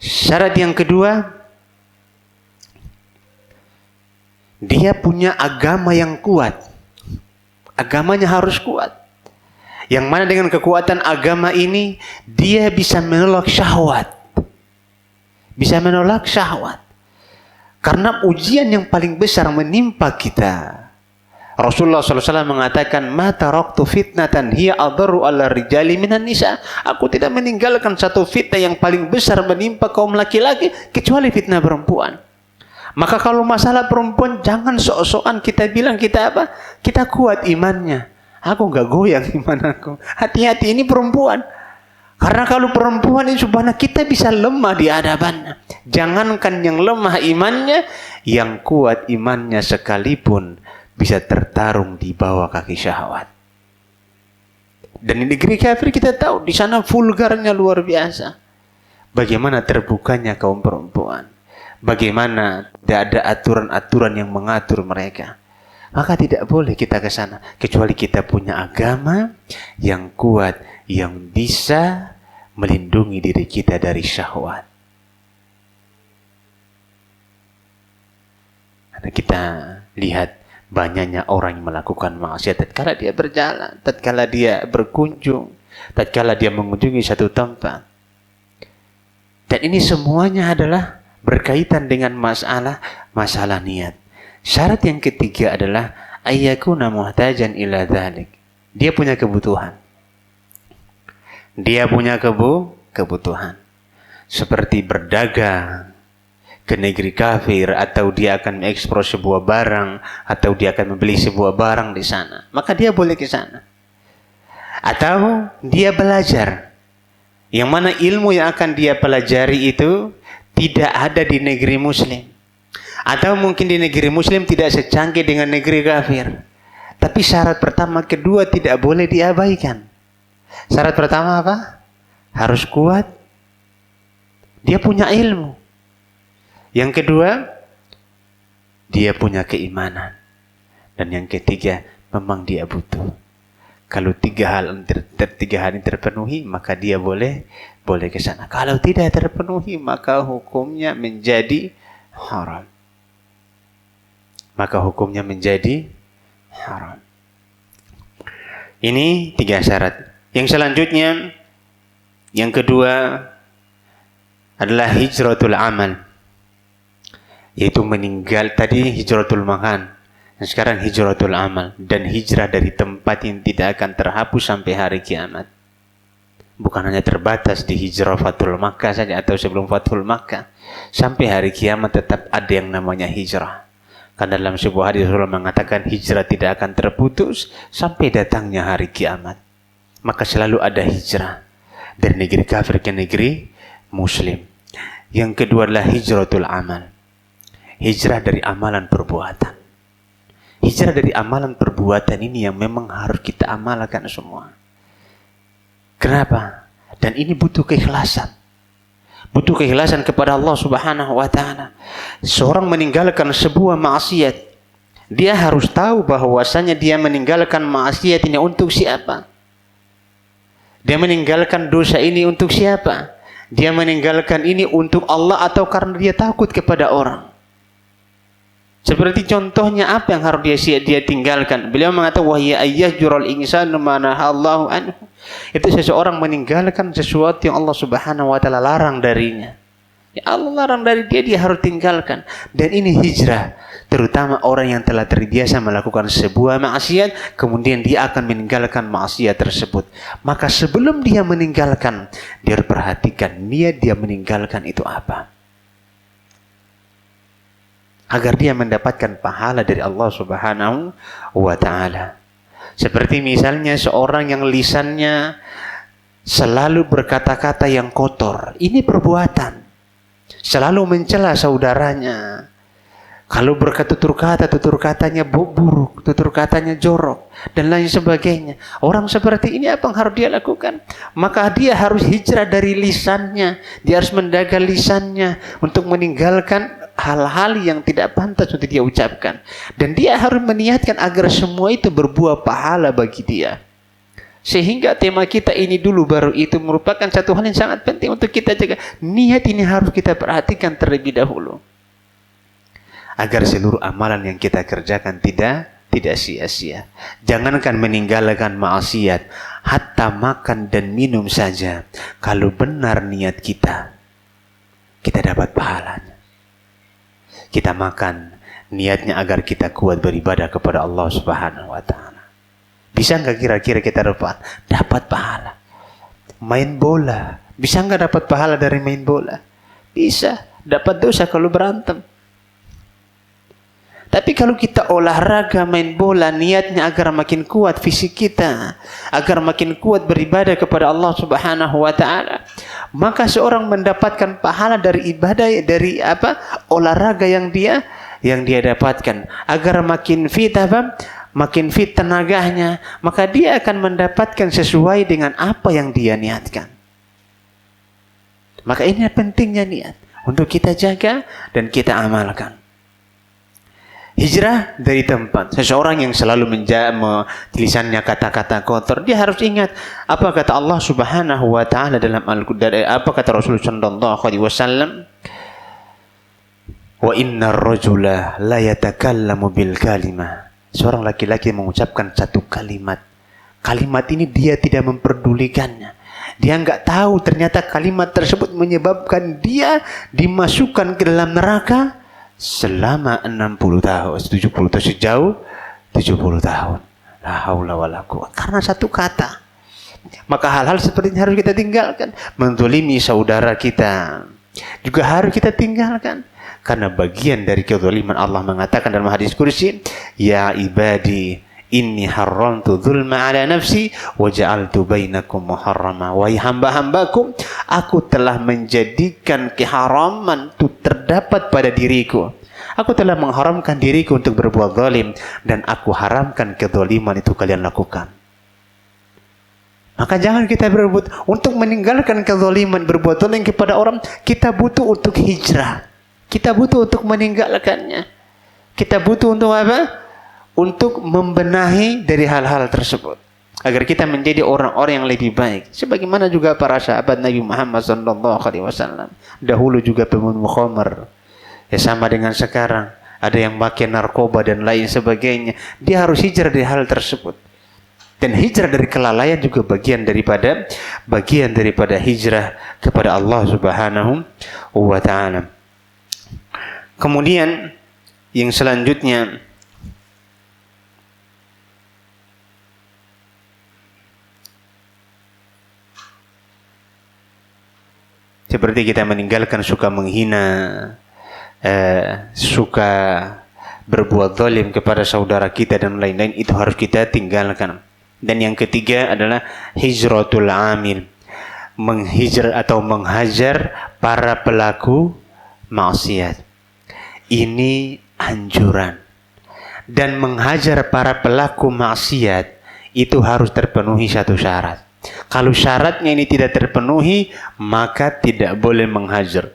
Syarat yang kedua, dia punya agama yang kuat. Agamanya harus kuat. Yang mana dengan kekuatan agama ini, dia bisa menolak syahwat. Bisa menolak syahwat. Karena ujian yang paling besar menimpa kita. Rasulullah SAW mengatakan, "Ma taraktu fitnatan hiya adharu 'ala rijali minan nisa." Aku tidak meninggalkan satu fitnah yang paling besar menimpa kaum laki-laki kecuali fitnah perempuan. Maka kalau masalah perempuan, jangan sok-sokan kita bilang kita apa? Kita kuat imannya. Aku nggak goyang iman aku. Hati-hati, ini perempuan. Karena kalau perempuan ini subhanallah kita bisa lemah di hadapannya. Jangankan yang lemah imannya, yang kuat imannya sekalipun bisa tertarung di bawah kaki syahwat. Dan di negeri kafir kita tahu di sana vulgarnya luar biasa. Bagaimana terbukanya kaum perempuan? Bagaimana tidak ada aturan-aturan yang mengatur mereka? Maka tidak boleh kita ke sana kecuali kita punya agama yang kuat, yang bisa melindungi diri kita dari syahwat. Karena kita lihat banyaknya orang yang melakukan maksiat tatkala dia berjalan, tatkala dia berkunjung, tatkala dia mengunjungi satu tempat. Dan ini semuanya adalah berkaitan dengan masalah niat. Syarat yang ketiga adalah ayyakuna muhtajan ila dzalik. Dia punya kebutuhan. Dia punya kebutuhan. Seperti berdagang ke negeri kafir, atau dia akan mengekspor sebuah barang, atau dia akan membeli sebuah barang di sana. Maka dia boleh ke sana. Atau dia belajar. Yang mana ilmu yang akan dia pelajari itu tidak ada di negeri muslim. Atau mungkin di negeri muslim tidak secanggih dengan negeri kafir. Tapi syarat pertama, kedua tidak boleh diabaikan. Syarat pertama apa? Harus kuat. Dia punya ilmu. Yang kedua, dia punya keimanan. Dan yang ketiga, memang dia butuh. Kalau tiga hal ini terpenuhi, maka dia boleh ke sana. Kalau tidak terpenuhi, maka hukumnya menjadi haram. Ini 3 syarat. Yang selanjutnya, yang kedua adalah hijratul amal. Yaitu meninggal, tadi hijratul makan. Dan sekarang hijratul amal. Dan hijrah dari tempat yang tidak akan terhapus sampai hari kiamat. Bukan hanya terbatas di hijrah Fathul Makkah saja atau sebelum Fathul Makkah. Sampai hari kiamat tetap ada yang namanya hijrah. Karena dalam sebuah hadis Rasulullah mengatakan hijrah tidak akan terputus sampai datangnya hari kiamat. Maka selalu ada hijrah dari negeri kafir ke negeri muslim. Yang kedua adalah hijratul amal. Hijrah dari amalan perbuatan. Hijrah dari amalan perbuatan ini yang memang harus kita amalkan semua. Kenapa? Dan ini butuh keikhlasan. Butuh keikhlasan kepada Allah Subhanahu wa ta'ala. Seorang meninggalkan sebuah maksiat, dia harus tahu bahwasanya dia meninggalkan maksiat ini untuk siapa? Dia meninggalkan dosa ini untuk siapa? Dia meninggalkan ini untuk Allah atau karena dia takut kepada orang? Seperti contohnya apa yang harus dia tinggalkan? Beliau mengatakan wahya ayyajrul insanu ma nahallahu anhu. Itu seseorang meninggalkan sesuatu yang Allah Subhanahu wa taala larang darinya. Ya Allah larang dari dia harus tinggalkan. Dan ini hijrah, terutama orang yang telah terbiasa melakukan sebuah maksiat, kemudian dia akan meninggalkan maksiat tersebut. Maka sebelum dia meninggalkan, dia perhatikan niat dia meninggalkan itu apa. Agar dia mendapatkan pahala dari Allah Subhanahu wa ta'ala. Seperti misalnya seorang yang lisannya selalu berkata-kata yang kotor. Ini perbuatan. Selalu mencela saudaranya. Kalau berkata tutur katanya buruk, tutur katanya jorok, dan lain sebagainya. Orang seperti ini apa yang harus dia lakukan? Maka dia harus hijrah dari lisannya. Dia harus menjaga lisannya untuk meninggalkan hal-hal yang tidak pantas untuk dia ucapkan. Dan dia harus meniatkan agar semua itu berbuah pahala bagi dia. Sehingga tema kita ini dulu baru itu merupakan satu hal yang sangat penting untuk kita jaga. Niat ini harus kita perhatikan terlebih dahulu. Agar seluruh amalan yang kita kerjakan tidak sia-sia. Jangankan meninggalkan maksiat, hatta makan dan minum saja. Kalau benar niat kita dapat pahalanya. Kita makan, niatnya agar kita kuat beribadah kepada Allah Subhanahu wa ta'ala. Bisa nggak kira-kira kita dapat pahala? Main bola, bisa nggak dapat pahala dari main bola? Bisa. Dapat dosa kalau berantem. Tapi kalau kita olahraga, main bola, niatnya agar makin kuat fisik kita, agar makin kuat beribadah kepada Allah Subhanahu wa taala, maka seorang mendapatkan pahala dari ibadah, dari olahraga yang dia dapatkan. Agar makin fit makin fit tenaganya, maka dia akan mendapatkan sesuai dengan apa yang dia niatkan. Maka ini pentingnya niat untuk kita jaga dan kita amalkan. Hijrah dari tempat. Seseorang yang selalu lisannya kata-kata kotor, dia harus ingat apa kata Allah Subhanahu wa taala dalam Al-Qur'an, apa kata Rasulullah sallallahu alaihi wasallam, wa innar rajula la yatakallamu bil kalimah. Seorang laki-laki mengucapkan satu kalimat. Kalimat ini dia tidak memperdulikannya. Dia enggak tahu ternyata kalimat tersebut menyebabkan dia dimasukkan ke dalam neraka selama 60 tahun, 70 tahun, sejauh 70 tahun. La haula wala quwwata. Karena satu kata. Maka hal-hal seperti ini harus kita tinggalkan. Menzalimi saudara kita juga harus kita tinggalkan. Karena bagian dari kezaliman, Allah mengatakan dalam hadis kursi, ya ibadi inni haramtu dzulma ala nafsi wa ja'altu bainakum muharrama. Wahai hamba-hambaku, aku telah menjadikan keharaman itu terdapat pada diriku. Aku telah mengharamkan diriku untuk berbuat zalim, dan aku haramkan kezaliman itu kalian lakukan. Maka jangan kita berebut untuk meninggalkan kezaliman, berbuat zalim kepada orang. Kita butuh untuk hijrah. Kita butuh untuk meninggalkannya. Kita butuh untuk apa? Untuk membenahi dari hal-hal tersebut, agar kita menjadi orang-orang yang lebih baik. Sebagaimana juga para sahabat Nabi Muhammad SAW. Dahulu juga peminum khamar. Ya sama dengan sekarang. Ada yang pakai narkoba dan lain sebagainya. Dia harus hijrah dari hal tersebut. Dan hijrah dari kelalaian juga bagian daripada hijrah kepada Allah Subhanahu wa taala. Kemudian yang selanjutnya, seperti kita meninggalkan suka menghina, suka berbuat zalim kepada saudara kita dan lain-lain, itu harus kita tinggalkan. Dan yang ketiga adalah hijratul amil, menghijrah atau menghajar para pelaku maksiat. Ini anjuran. Dan menghajar para pelaku maksiat itu harus terpenuhi satu syarat. Kalau syaratnya ini tidak terpenuhi, maka tidak boleh menghajar.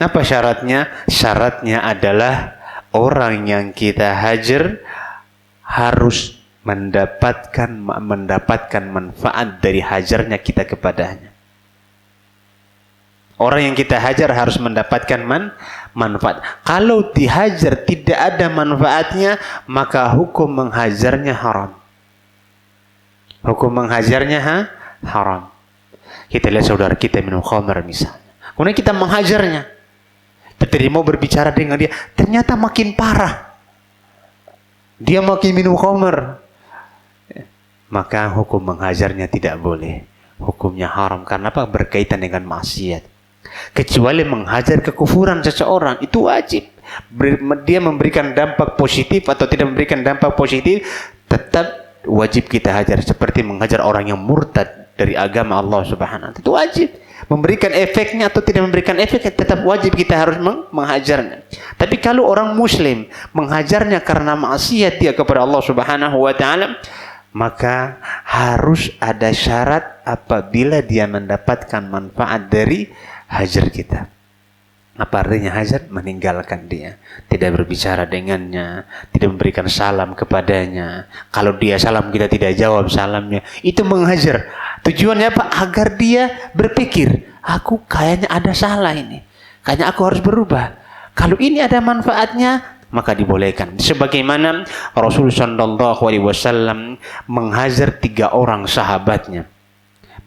Apa syaratnya? Syaratnya adalah orang yang kita hajar harus mendapatkan manfaat dari hajarnya kita kepadanya. Orang yang kita hajar harus mendapatkan manfaat. Kalau dihajar tidak ada manfaatnya, maka hukum menghajarnya haram. Hukum menghajarnya haram. Kita lihat saudara kita minum khamar misalnya. Kemudian kita menghajarnya. Ketika mau berbicara dengan dia, ternyata makin parah. Dia makin minum khamar. Maka hukum menghajarnya tidak boleh. Hukumnya haram. Karena apa? Berkaitan dengan maksiat. Kecuali menghajar kekufuran seseorang, itu wajib. Dia memberikan dampak positif atau tidak memberikan dampak positif, tetap wajib kita hajar. Seperti menghajar orang yang murtad dari agama Allah Subhanahu wa taala, itu wajib. Memberikan efeknya atau tidak memberikan efek, tetap wajib kita harus menghajarnya. Tapi kalau orang muslim menghajarnya karena maksiat dia kepada Allah Subhanahu wa taala, maka harus ada syarat apabila dia mendapatkan manfaat dari hajar kita. Apa artinya hajar? Meninggalkan dia, tidak berbicara dengannya, tidak memberikan salam kepadanya. Kalau dia salam kita tidak jawab salamnya, itu menghajar. Tujuannya apa? Agar dia berpikir, aku kayaknya ada salah ini, kayaknya aku harus berubah. Kalau ini ada manfaatnya, maka dibolehkan. Sebagaimana Rasulullah SAW menghajar 3 orang sahabatnya.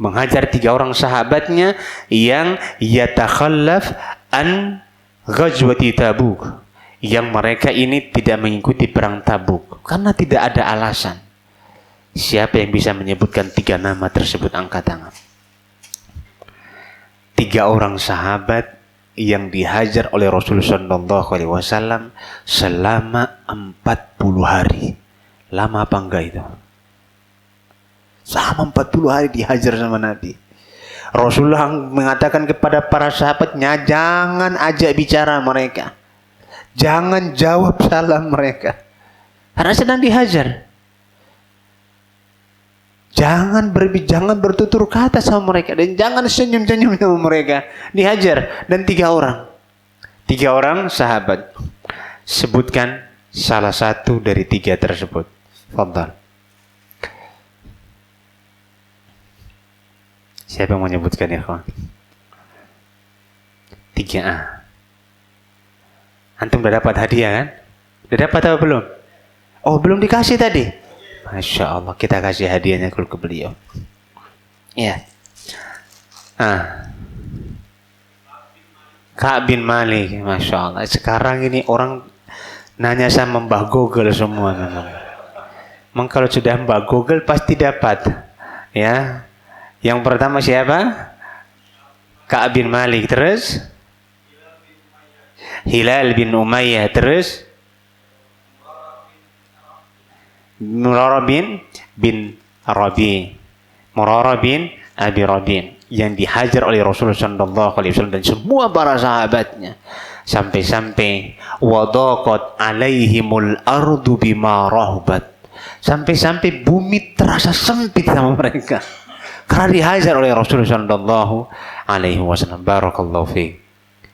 Menghajar 3 orang sahabatnya yang yatakhallaf an ghazwati Tabuk, yang mereka ini tidak mengikuti perang Tabuk karena tidak ada alasan. Siapa yang bisa menyebutkan 3 nama tersebut? Angkat tangan. 3 orang sahabat yang dihajar oleh Rasulullah SAW selama 40 hari. Lama apa enggak itu? Selama 40 hari dihajar sama Nabi. Rasulullah mengatakan kepada para sahabatnya, jangan ajak bicara mereka. Jangan jawab salam mereka. Karena sedang dihajar. Jangan bertutur kata sama mereka. Dan jangan senyum-senyum sama mereka. Dihajar. Dan 3 orang. 3 orang sahabat. Sebutkan salah satu dari 3 tersebut. Fadhal. Siapa yang menyebutkan ya kawan? 3A. Antum udah dapat hadiah kan? Udah dapat atau belum? Oh, belum dikasih tadi? Masya Allah, kita kasih hadiahnya ke beliau. Ya. Ka'ab bin Malik, Masya Allah. Sekarang ini orang nanya sama Mbah Google semua memang. Memang kalau sudah Mbah Google pasti dapat. Ya. Yang pertama siapa? Ka'ab bin Malik. Terus Hilal bin Umayyah. Terus Murarah bin Rabi. Murarah bin Abi Rabi yang dihajar oleh Rasulullah SAW dan semua para sahabatnya. Sampai-sampai wadaqat alaihimul ardu bima rahbat. Sampai-sampai bumi terasa sempit sama mereka. Karena dihajar oleh Rasulullah SAW. Barakallahu fiik.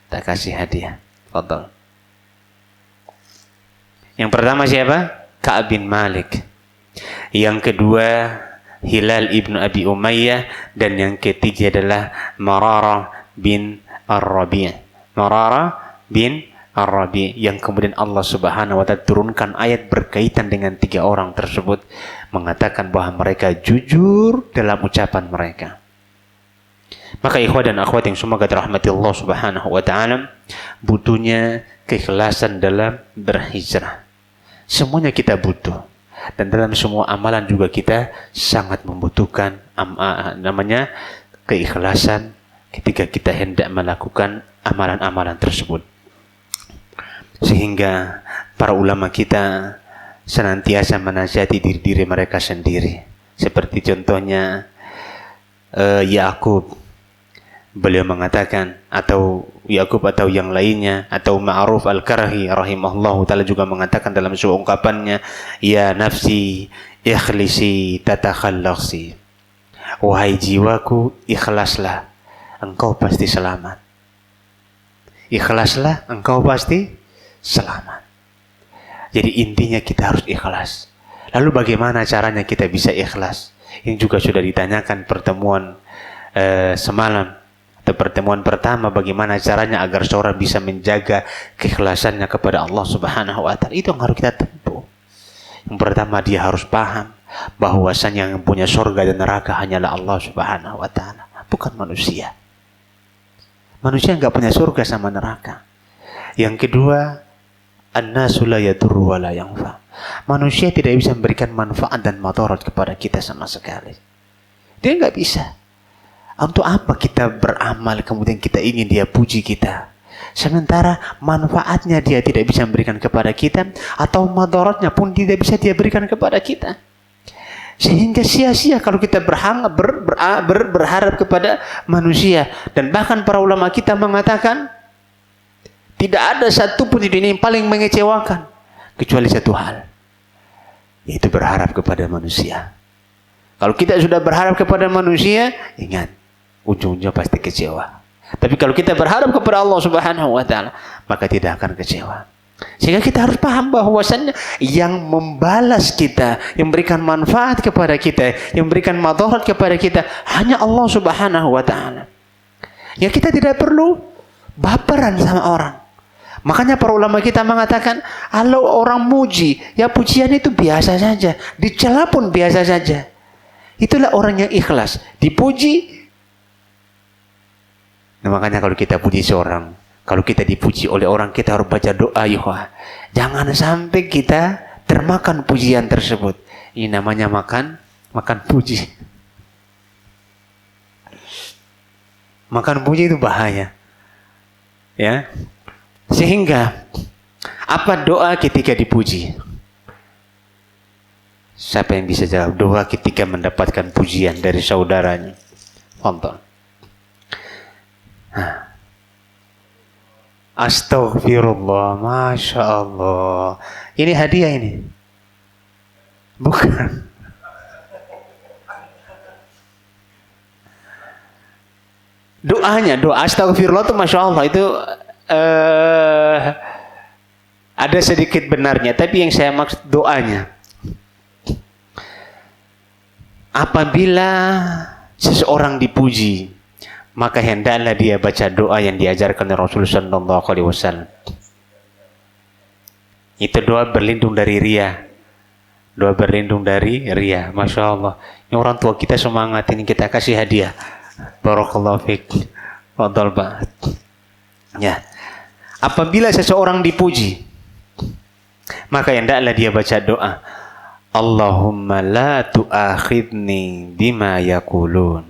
Kita kasih hadiah. Fadhal. Yang pertama siapa? Ka'ab bin Malik. Yang kedua Hilal ibnu Abi Umayyah. Dan yang ketiga adalah Murarah bin Ar-Rabi'. Murarah bin Ar-Rabi'. Yang kemudian Allah Subhanahu wa ta'ala turunkan ayat berkaitan dengan 3 orang tersebut, mengatakan bahwa mereka jujur dalam ucapan mereka. Maka ikhwah dan akhwat yang semoga dirahmati Allah Subhanahu wa ta'ala, butuhnya keikhlasan dalam berhijrah. Semuanya kita butuh. Dan dalam semua amalan juga kita sangat membutuhkan namanya keikhlasan ketika kita hendak melakukan amalan-amalan tersebut. Sehingga para ulama kita senantiasa menasihati diri mereka sendiri. Seperti contohnya Yakub, beliau mengatakan, atau Yakub atau yang lainnya, atau Ma'ruf Al-Karhi rahimahullahu ta'ala juga mengatakan dalam sebuah ungkapannya, ya nafsi ikhlisi tatakhallaqsi. Wahai jiwaku, ikhlaslah, engkau pasti selamat. Ikhlaslah, engkau pasti selamat. Jadi intinya kita harus ikhlas. Lalu bagaimana caranya kita bisa ikhlas? Yang juga sudah ditanyakan pertemuan semalam. Pertemuan pertama, bagaimana caranya agar seorang bisa menjaga keikhlasannya kepada Allah Subhanahu wa ta'ala. Itu yang harus kita tempuh. Yang pertama, dia harus paham bahwasanya yang punya surga dan neraka hanyalah Allah Subhanahu wa ta'ala, bukan manusia. Manusia enggak punya surga sama neraka. Yang kedua, an-nasu la yadurru wa la yanfa. Manusia tidak bisa memberikan manfaat dan madarat kepada kita sama sekali. Dia enggak bisa. Untuk apa kita beramal kemudian kita ingin dia puji kita, sementara manfaatnya dia tidak bisa memberikan kepada kita, atau madaratnya pun tidak bisa dia berikan kepada kita. Sehingga sia-sia kalau kita berharap kepada manusia. Dan bahkan para ulama kita mengatakan tidak ada satupun di dunia yang paling mengecewakan kecuali satu hal, yaitu berharap kepada manusia. Kalau kita sudah berharap kepada manusia, ingat, ujung-ujungnya pasti kecewa. Tapi kalau kita berharap kepada Allah Subhanahu wa ta'ala, maka tidak akan kecewa. Sehingga kita harus paham bahwasannya yang membalas kita, yang memberikan manfaat kepada kita, yang memberikan madarat kepada kita, hanya Allah Subhanahu wa ta'ala. Ya, kita tidak perlu baperan sama orang. Makanya para ulama kita mengatakan, kalau orang muji, ya pujian itu biasa saja, dicela pun biasa saja. Itulah orang yang ikhlas. Dipuji. Nah, makanya kalau kita puji seorang, kalau kita dipuji oleh orang, kita harus baca doa, ya. Jangan sampai kita termakan pujian tersebut. Ini namanya makan puji. Makan puji itu bahaya. Ya. Sehingga apa doa ketika dipuji? Siapa yang bisa jawab doa ketika mendapatkan pujian dari saudaranya? Tonton. Astaghfirullah, Masya Allah. Ini hadiah ini. Bukan. Doanya, doa astaghfirullah itu Masya Allah itu ada sedikit benarnya, tapi yang saya maksud doanya. Apabila seseorang dipuji, maka hendaklah dia baca doa yang diajarkan oleh Rasulullah Sallallahu Alaihi Wasallam. Itu doa berlindung dari ria. Doa berlindung dari ria. Masya Allah. Ini orang tua kita semangat, ini kita kasih hadiah. Barakallahu fiik. Fadhal Pak. Ya. Apabila seseorang dipuji, maka hendaklah dia baca doa. Allahumma la tu'akhidni bima yaqulun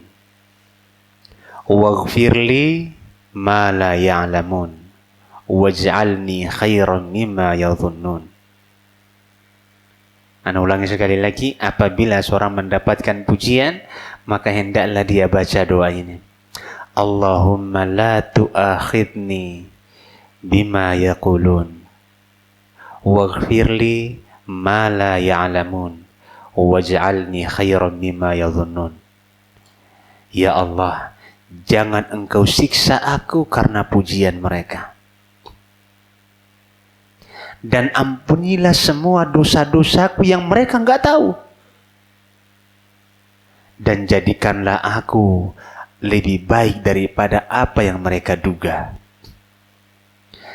waghfirli ma la ya'lamun waj'alni khairan mimma yadhunnun. Ana ulangi sekali lagi, apabila seorang mendapatkan pujian, maka hendaklah dia baca doa ini. Allahumma la tu'akhidni bima yaqulun waghfirli ma la ya'lamun waj'alni khairan mimma yadhunnun. Ya Allah, jangan engkau siksa aku karena pujian mereka, dan ampunilah semua dosa-dosaku yang mereka enggak tahu, dan jadikanlah aku lebih baik daripada apa yang mereka duga.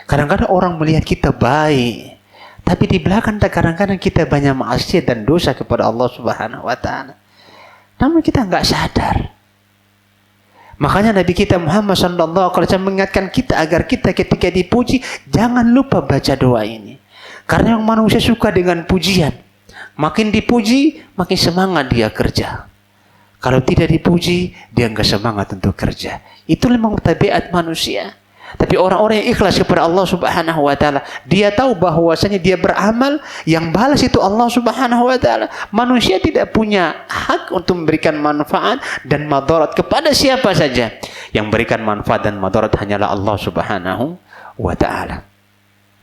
Kadang-kadang orang melihat kita baik, tapi di belakang kadang-kadang kita banyak maksiat dan dosa kepada Allah Subhanahu wa taala. Namun kita enggak sadar. Makanya Nabi kita Muhammad sallallahu alaihi wasallam mengingatkan kita agar kita ketika dipuji jangan lupa baca doa ini. Karena yang manusia suka dengan pujian. Makin dipuji, makin semangat dia kerja. Kalau tidak dipuji, dia enggak semangat untuk kerja. Itu memang tabiat manusia. Tapi orang-orang yang ikhlas kepada Allah Subhanahu wa taala, dia tahu bahwasanya dia beramal, yang balas itu Allah Subhanahu wa taala. Manusia tidak punya hak untuk memberikan manfaat dan madarat kepada siapa saja. Yang memberikan manfaat dan madarat hanyalah Allah Subhanahu wa taala.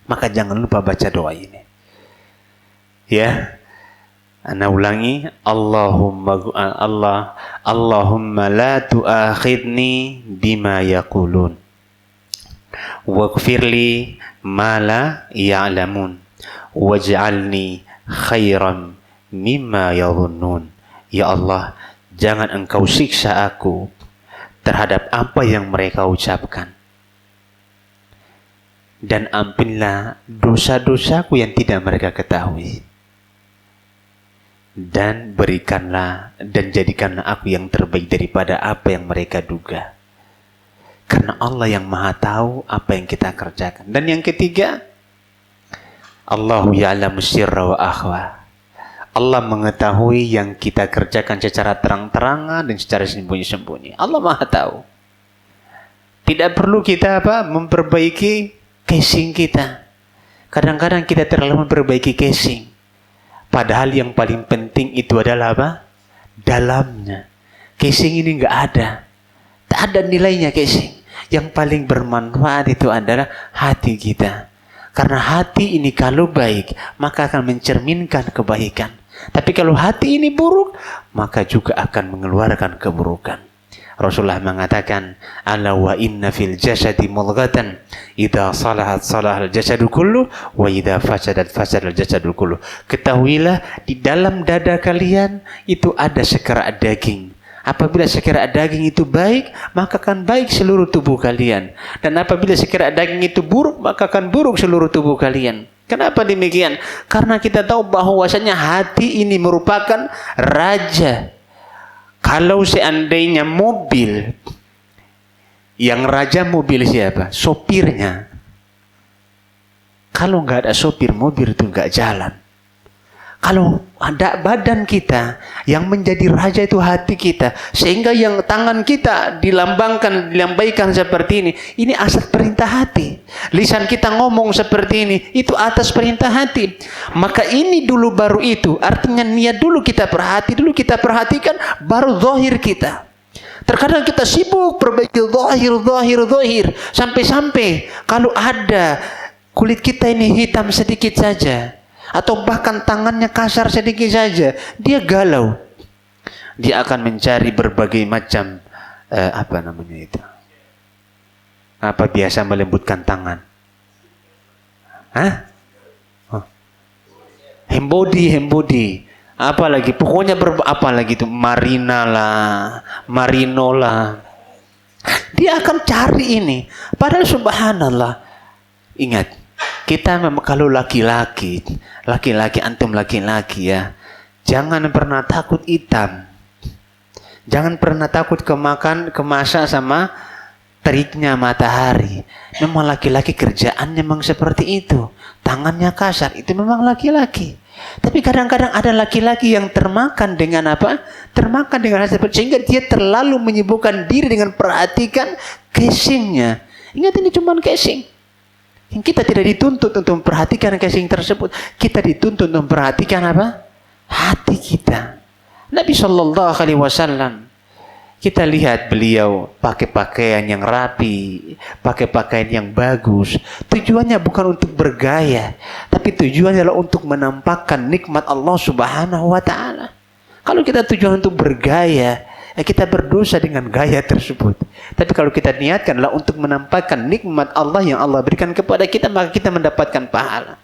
Maka jangan lupa baca doa ini. Ya. Ana ulangi, Allahumma la tu'akhidni bima yaqulun waghfirli ma la ya'lamun waj'alni khairan mimma yadhunnun. Ya Allah, jangan engkau siksa aku terhadap apa yang mereka ucapkan, dan ampunilah dosa-dosaku yang tidak mereka ketahui, dan berikanlah dan jadikanlah aku yang terbaik daripada apa yang mereka duga. Karena Allah yang maha tahu apa yang kita kerjakan. Dan yang ketiga, Allahu ya'lamu sirra wa akhwa. Allah mengetahui yang kita kerjakan secara terang-terangan dan secara sembunyi-sembunyi. Allah maha tahu. Tidak perlu kita memperbaiki casing kita. Kadang-kadang kita terlalu memperbaiki casing. Padahal yang paling penting itu adalah dalamnya. Casing ini enggak ada. Tak ada nilainya casing. Yang paling bermanfaat itu adalah hati kita. Karena hati ini kalau baik, maka akan mencerminkan kebaikan. Tapi kalau hati ini buruk, maka juga akan mengeluarkan keburukan. Rasulullah mengatakan, ala wa inna fil jasadi mudghatan idza salahat salahal jasadu kullu wa idza fasadat fasadal jasadu kullu. Ketahuilah di dalam dada kalian itu ada sekerat daging. Apabila sekerat daging itu baik, maka akan baik seluruh tubuh kalian. Dan apabila sekerat daging itu buruk, maka akan buruk seluruh tubuh kalian. Kenapa demikian? Karena kita tahu bahwasanya hati ini merupakan raja. Kalau seandainya mobil, yang raja mobil siapa? Sopirnya. Kalau nggak ada sopir, mobil itu nggak jalan. Kalau ada badan kita, yang menjadi raja itu hati kita, sehingga yang tangan kita dilambaikan seperti ini atas perintah hati. Lisan kita ngomong seperti ini, itu atas perintah hati. Maka ini dulu baru itu, artinya niat dulu kita perhatikan, baru zahir kita. Terkadang kita sibuk perbaiki zahir, sampai-sampai kalau ada kulit kita ini hitam sedikit saja, atau bahkan tangannya kasar sedikit saja, dia galau. Dia akan mencari berbagai macam apa biasa melembutkan tangan? Hembody. Apalagi pokoknya apalagi itu marino lah. Dia akan cari ini. Padahal subhanallah, ingat, kita memang kalau laki-laki antum laki-laki ya, jangan pernah takut hitam. Jangan pernah takut kemasak sama teriknya matahari. Memang laki-laki kerjaannya memang seperti itu. Tangannya kasar, itu memang laki-laki. Tapi kadang-kadang ada laki-laki yang termakan dengan apa? Termakan dengan hal seperti, sehingga dia terlalu menyibukkan diri dengan perhatikan casingnya. Ingat, ini cuma casing. Kita tidak dituntut untuk memperhatikan casing tersebut. Kita dituntut untuk memperhatikan apa? Hati kita. Nabi Shallallahu Alaihi Wasallam, kita lihat beliau pakai pakaian yang rapi, pakai pakaian yang bagus. Tujuannya bukan untuk bergaya, tapi tujuannya adalah untuk menampakkan nikmat Allah Subhanahu Wa Taala. Kalau kita tujuan untuk bergaya, kita berdosa dengan gaya tersebut. Tapi kalau kita niatkan adalah untuk menampakkan nikmat Allah yang Allah berikan kepada kita, maka kita mendapatkan pahala.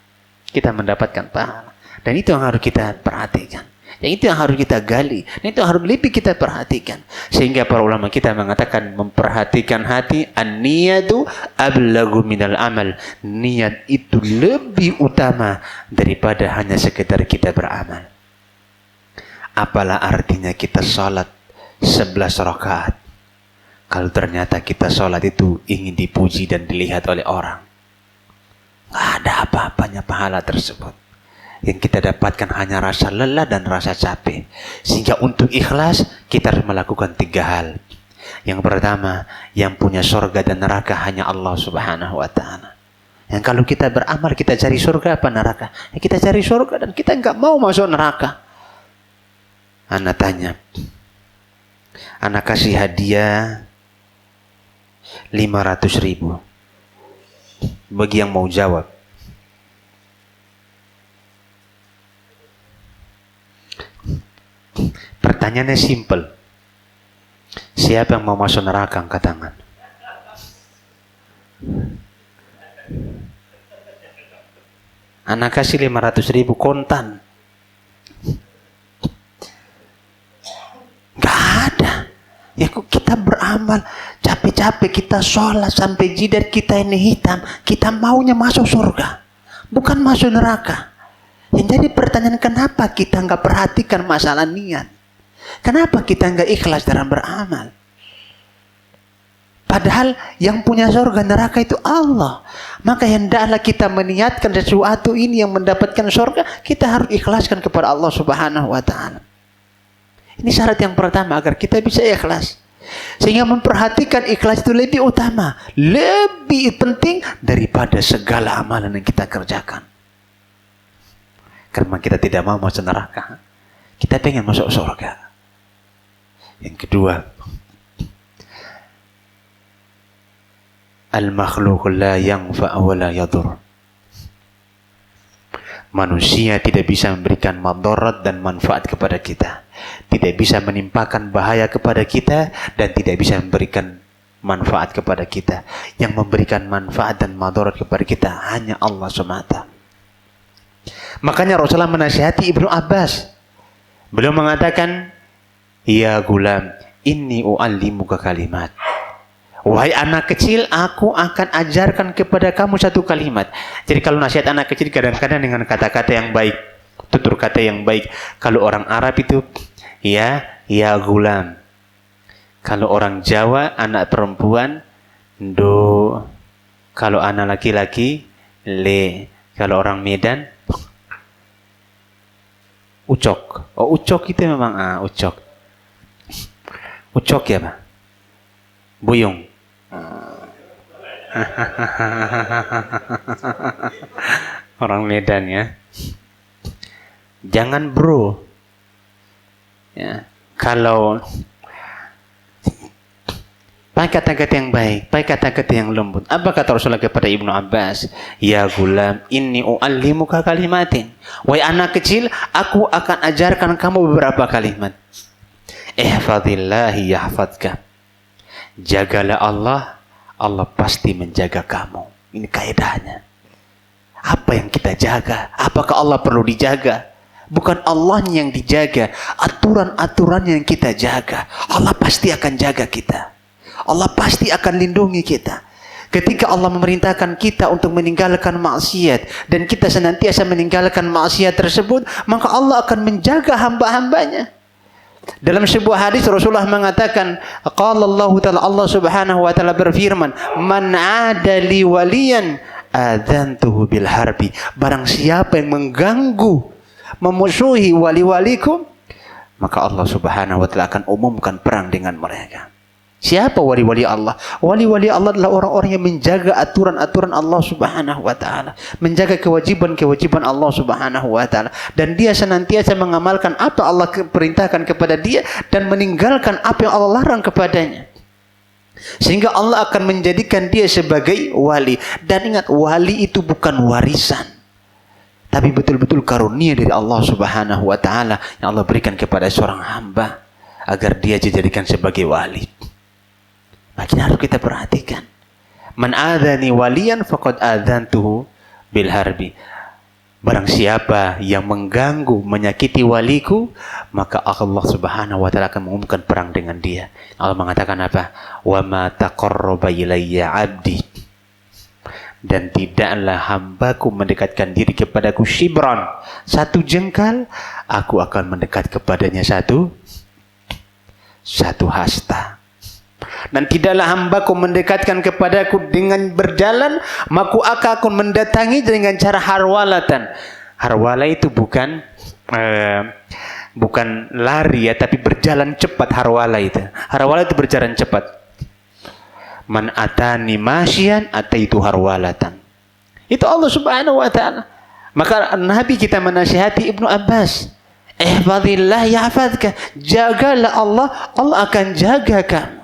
Kita mendapatkan pahala. Dan itu yang harus kita perhatikan. Dan itu yang harus kita gali. Dan itu yang harus lebih kita perhatikan. Sehingga para ulama kita mengatakan, memperhatikan hati, an-niyatu ablagu minal amal. Niat itu lebih utama daripada hanya sekedar kita beramal. Apalah artinya kita sholat 11 rakaat kalau ternyata kita sholat itu ingin dipuji dan dilihat oleh orang. Nggak ada apa-apanya pahala tersebut. Yang kita dapatkan hanya rasa lelah dan rasa capek. Sehingga untuk ikhlas kita harus melakukan 3 hal. Yang pertama, yang punya surga dan neraka hanya Allah Subhanahu Wa Taala. Yang kalau kita beramal, kita cari surga apa neraka? Ya, kita cari surga dan kita nggak mau masuk neraka. Anak tanya, anak kasih hadiah 500.000 bagi yang mau jawab. Pertanyaannya simple. Siapa yang mau masuk neraka, angkat tangan. Anak kasih 500.000 kontan. Gak ada. Ya kok kita beramal capek-capek, kita sholat sampai jidat kita ini hitam, kita maunya masuk surga, bukan masuk neraka. Yang jadi pertanyaan, kenapa kita nggak perhatikan masalah niat? Kenapa kita nggak ikhlas dalam beramal? Padahal yang punya surga neraka itu Allah. Maka hendaklah kita meniatkan sesuatu ini yang mendapatkan surga, kita harus ikhlaskan kepada Allah Subhanahu Wa Taala. Ini syarat yang pertama agar kita bisa ikhlas. Sehingga memperhatikan ikhlas itu lebih utama, lebih penting daripada segala amalan yang kita kerjakan. Karena kita tidak mau masuk neraka, kita pengen masuk surga. Yang kedua, al-makhluq la yanfa' wa la yadur. Manusia tidak bisa memberikan madarat dan manfaat kepada kita, tidak bisa menimpakan bahaya kepada kita, dan tidak bisa memberikan manfaat kepada kita. Yang memberikan manfaat dan madarat kepada kita hanya Allah semata. Makanya Rasulullah menasihati Ibnu Abbas. Beliau mengatakan, ya gulam, inni u'allimuka kalimat. Wahai anak kecil, aku akan ajarkan kepada kamu satu kalimat. Jadi kalau nasihat anak kecil kadang-kadang dengan kata-kata yang baik, tutur kata yang baik. Kalau orang Arab itu, ya gulam. Kalau orang Jawa, anak perempuan, do. Kalau anak laki-laki, le. Kalau orang Medan, Ucok. Oh, ucok itu memang ucok. Ucok ya, Pak? Buyung. Orang Medan ya. Jangan bro. Ya, kalau pakai kata-kata yang baik, pakai kata-kata yang lembut. Apa kata Rasulullah kepada Ibnu Abbas? Ya gulam, inni u'allimuka kalimatin. Wahai anak kecil, aku akan ajarkan kamu beberapa kalimat. Ihfadillahi yahfadka. Jagalah Allah, Allah pasti menjaga kamu. Ini kaidahnya. Apa yang kita jaga? Apakah Allah perlu dijaga? Bukan Allah yang dijaga, aturan-aturan yang kita jaga. Allah pasti akan jaga kita. Allah pasti akan lindungi kita. Ketika Allah memerintahkan kita untuk meninggalkan maksiat dan kita senantiasa meninggalkan maksiat tersebut, maka Allah akan menjaga hamba-hambanya. Dalam sebuah hadis Rasulullah mengatakan, qala Allah Ta'ala, Allah Subhanahu wa taala berfirman, "Man 'ada li waliyan adzantuhu bil harbi." Barang siapa yang mengganggu, memusuhi wali-waliku, maka Allah Subhanahu wa taala akan umumkan perang dengan mereka. Siapa wali-wali Allah? Wali-wali Allah adalah orang-orang yang menjaga aturan-aturan Allah Subhanahu wa taala, menjaga kewajiban-kewajiban Allah Subhanahu wa taala, dan dia senantiasa mengamalkan apa Allah perintahkan kepada dia dan meninggalkan apa yang Allah larang kepadanya. Sehingga Allah akan menjadikan dia sebagai wali. Dan ingat, wali itu bukan warisan, tapi betul-betul karunia dari Allah Subhanahu wa taala yang Allah berikan kepada seorang hamba agar dia dijadikan sebagai wali. Makin harus kita perhatikan. Man adzani waliyan faqad adzantuhu bil harbi. Barang siapa yang mengganggu, menyakiti waliku, maka Allah Subhanahu wa taala akan mengumumkan perang dengan dia. Allah mengatakan apa? Wa ma taqarraba ilayya 'abdi. Dan tidaklah hambaku mendekatkan diri kepadaku shibran, satu jengkal, aku akan mendekat kepadanya satu hasta. Dan tidaklah hambaku mendekatkan kepadaku dengan berjalan, maka aku akan mendatangi dengan cara harwalatan. Harwala itu bukan lari ya, tapi berjalan cepat. Harwala itu berjalan cepat. Man atani masyian ataitu harwalatan. Itu Allah Subhanahu wa taala. Maka Nabi kita menasihati Ibnu Abbas, ihfadillah yahfadka. Jagalah Allah, Allah akan jaga kamu.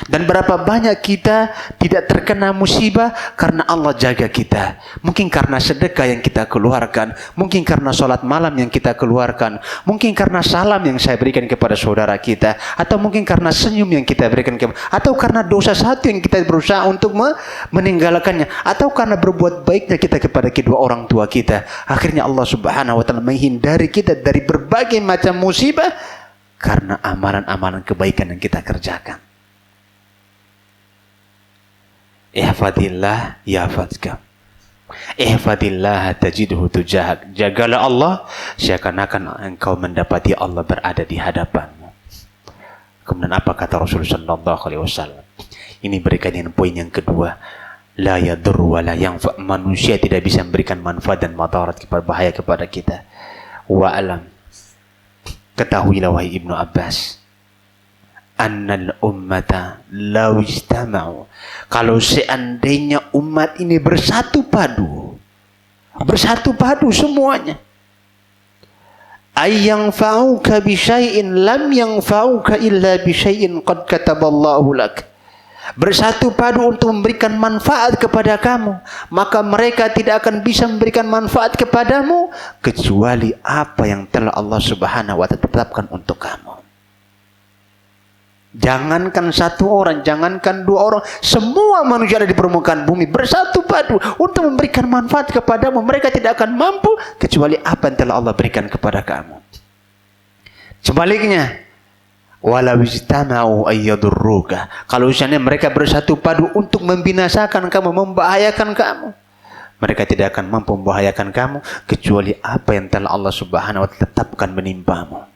Dan berapa banyak kita tidak terkena musibah karena Allah jaga kita. Mungkin karena sedekah yang kita keluarkan, mungkin karena sholat malam yang kita keluarkan, mungkin karena salam yang saya berikan kepada saudara kita, atau mungkin karena senyum yang kita berikan atau karena dosa satu yang kita berusaha untuk meninggalkannya, atau karena berbuat baiknya kita kepada kedua orang tua kita. Akhirnya Allah Subhanahu wa taala menghindari kita dari berbagai macam musibah karena amalan-amalan kebaikan yang kita kerjakan. Ihfadillah yahfadka. Ihfadillah tajidhu tujahak. Jagalah Allah, seakan-akan engkau mendapati Allah berada di hadapanmu. Kemudian apa kata Rasulullah sallallahu alaihi wasallam? Ini berikan yang poin yang kedua. La yadur wa la yanfa. Manusia tidak bisa memberikan manfaat dan madarat, bahaya kepada kita. Wa alam. Ketahuilah wahai Ibnu Abbas, annal ummata law istama'u. Kalau seandainya umat ini bersatu padu semuanya, ayyang fa'uka bi syai'in lam yanfa'uka illa bi syai'in qad kataballahu lak. Bersatu padu untuk memberikan manfaat kepada kamu, maka mereka tidak akan bisa memberikan manfaat kepadamu kecuali apa yang telah Allah Subhanahu wa taala tetapkan untuk kamu. Jangankan satu orang, jangankan dua orang, semua manusia ada di permukaan bumi bersatu padu untuk memberikan manfaat kepadamu. Mereka tidak akan mampu kecuali apa yang telah Allah berikan kepada kamu. Sebaliknya, walau ijtama'u ayyadurruka. Kalau misalnya mereka bersatu padu untuk membinasakan kamu, membahayakan kamu, mereka tidak akan mampu membahayakan kamu kecuali apa yang telah Allah Subhanahu wa taala tetapkan menimpamu.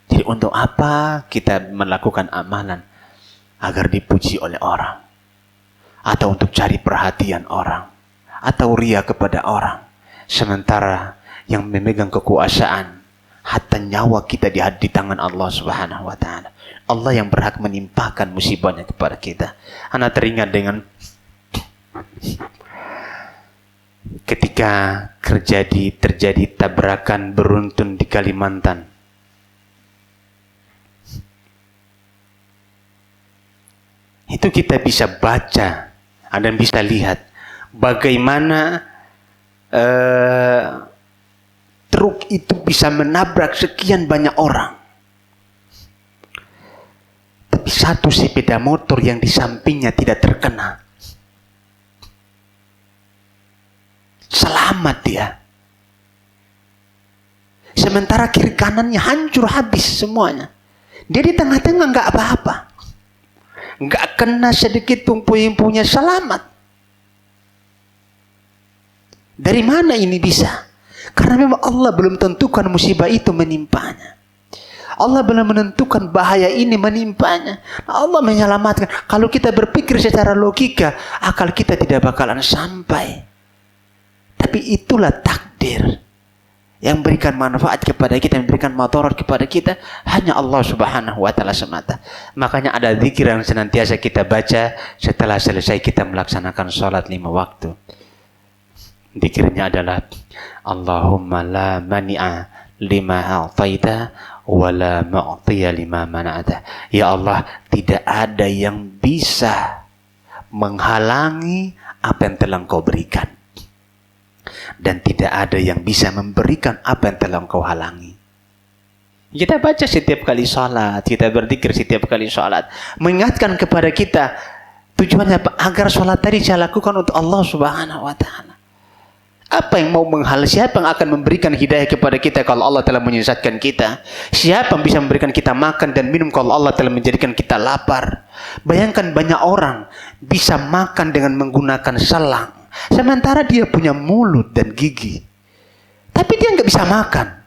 Jadi untuk apa kita melakukan amalan? Agar dipuji oleh orang, atau untuk cari perhatian orang, atau ria kepada orang. Sementara yang memegang kekuasaan. Hatta nyawa kita di tangan Allah Subhanahu wa taala. Allah yang berhak menimpakan musibahnya kepada kita. Ana teringat dengan ketika terjadi tabrakan beruntun di Kalimantan. Itu kita bisa baca dan bisa lihat bagaimana truk itu bisa menabrak sekian banyak orang. Tapi satu sepeda motor yang di sampingnya tidak terkena. Selamat dia. Sementara kiri kanannya hancur habis semuanya. Dia di tengah-tengah nggak apa-apa. Nggak kena sedikit pun puing-puingnya, selamat. Dari mana ini bisa? Karena memang Allah belum tentukan musibah itu menimpanya. Allah belum menentukan bahaya ini menimpanya. Allah menyelamatkan. Kalau kita berpikir secara logika, akal kita tidak bakalan sampai. Tapi itulah takdir. Yang berikan manfaat kepada kita, yang berikan madarat kepada kita, hanya Allah Subhanahu wa taala semata. Makanya ada zikir yang senantiasa kita baca setelah selesai kita melaksanakan sholat 5 waktu. Zikirnya adalah Allahumma la mani'a lima a'taita wa la mu'tiya lima mana'ata. Ya Allah, tidak ada yang bisa menghalangi apa yang telah Engkau berikan, dan tidak ada yang bisa memberikan apa yang telah Engkau halangi. Kita baca setiap kali sholat, kita berzikir setiap kali sholat, mengingatkan kepada kita tujuannya apa? Agar sholat tadi saya lakukan untuk Allah Subhanahu wa taala. Apa yang mau menghalangi? Siapa yang akan memberikan hidayah kepada kita kalau Allah telah menyesatkan kita? Siapa yang bisa memberikan kita makan dan minum kalau Allah telah menjadikan kita lapar? Bayangkan banyak orang bisa makan dengan menggunakan selang, sementara dia punya mulut dan gigi, tapi dia nggak bisa makan.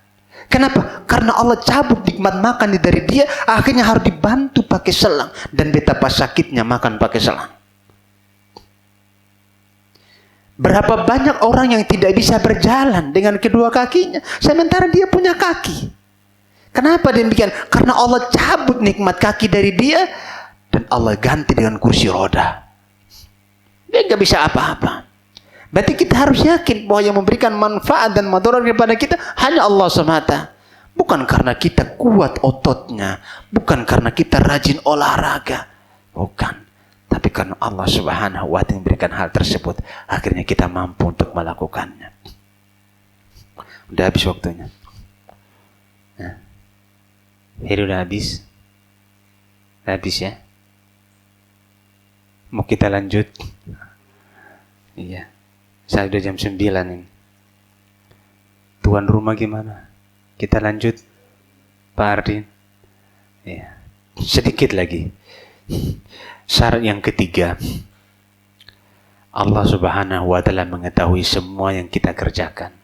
Kenapa? Karena Allah cabut nikmat makan dari dia, akhirnya harus dibantu pakai selang, dan betapa sakitnya makan pakai selang. Berapa banyak orang yang tidak bisa berjalan dengan kedua kakinya, sementara dia punya kaki. Kenapa demikian? Karena Allah cabut nikmat kaki dari dia, dan Allah ganti dengan kursi roda. Dia nggak bisa apa-apa. Berarti kita harus yakin bahwa yang memberikan manfaat dan madarat kepada kita hanya Allah semata. Bukan karena kita kuat ototnya, bukan karena kita rajin olahraga, bukan. Tapi karena Allah Subhanahu wa taala memberikan hal tersebut, akhirnya kita mampu untuk melakukannya. Udah habis waktunya. Nah. Hari udah habis. Habis ya. Mau kita lanjut? Iya. Saya udah jam 9 ini. Tuan rumah gimana? Kita lanjut, Pak Ardin? Iya. Sedikit lagi. Syarat yang ketiga, Allah Subhanahu wa taala mengetahui semua yang kita kerjakan,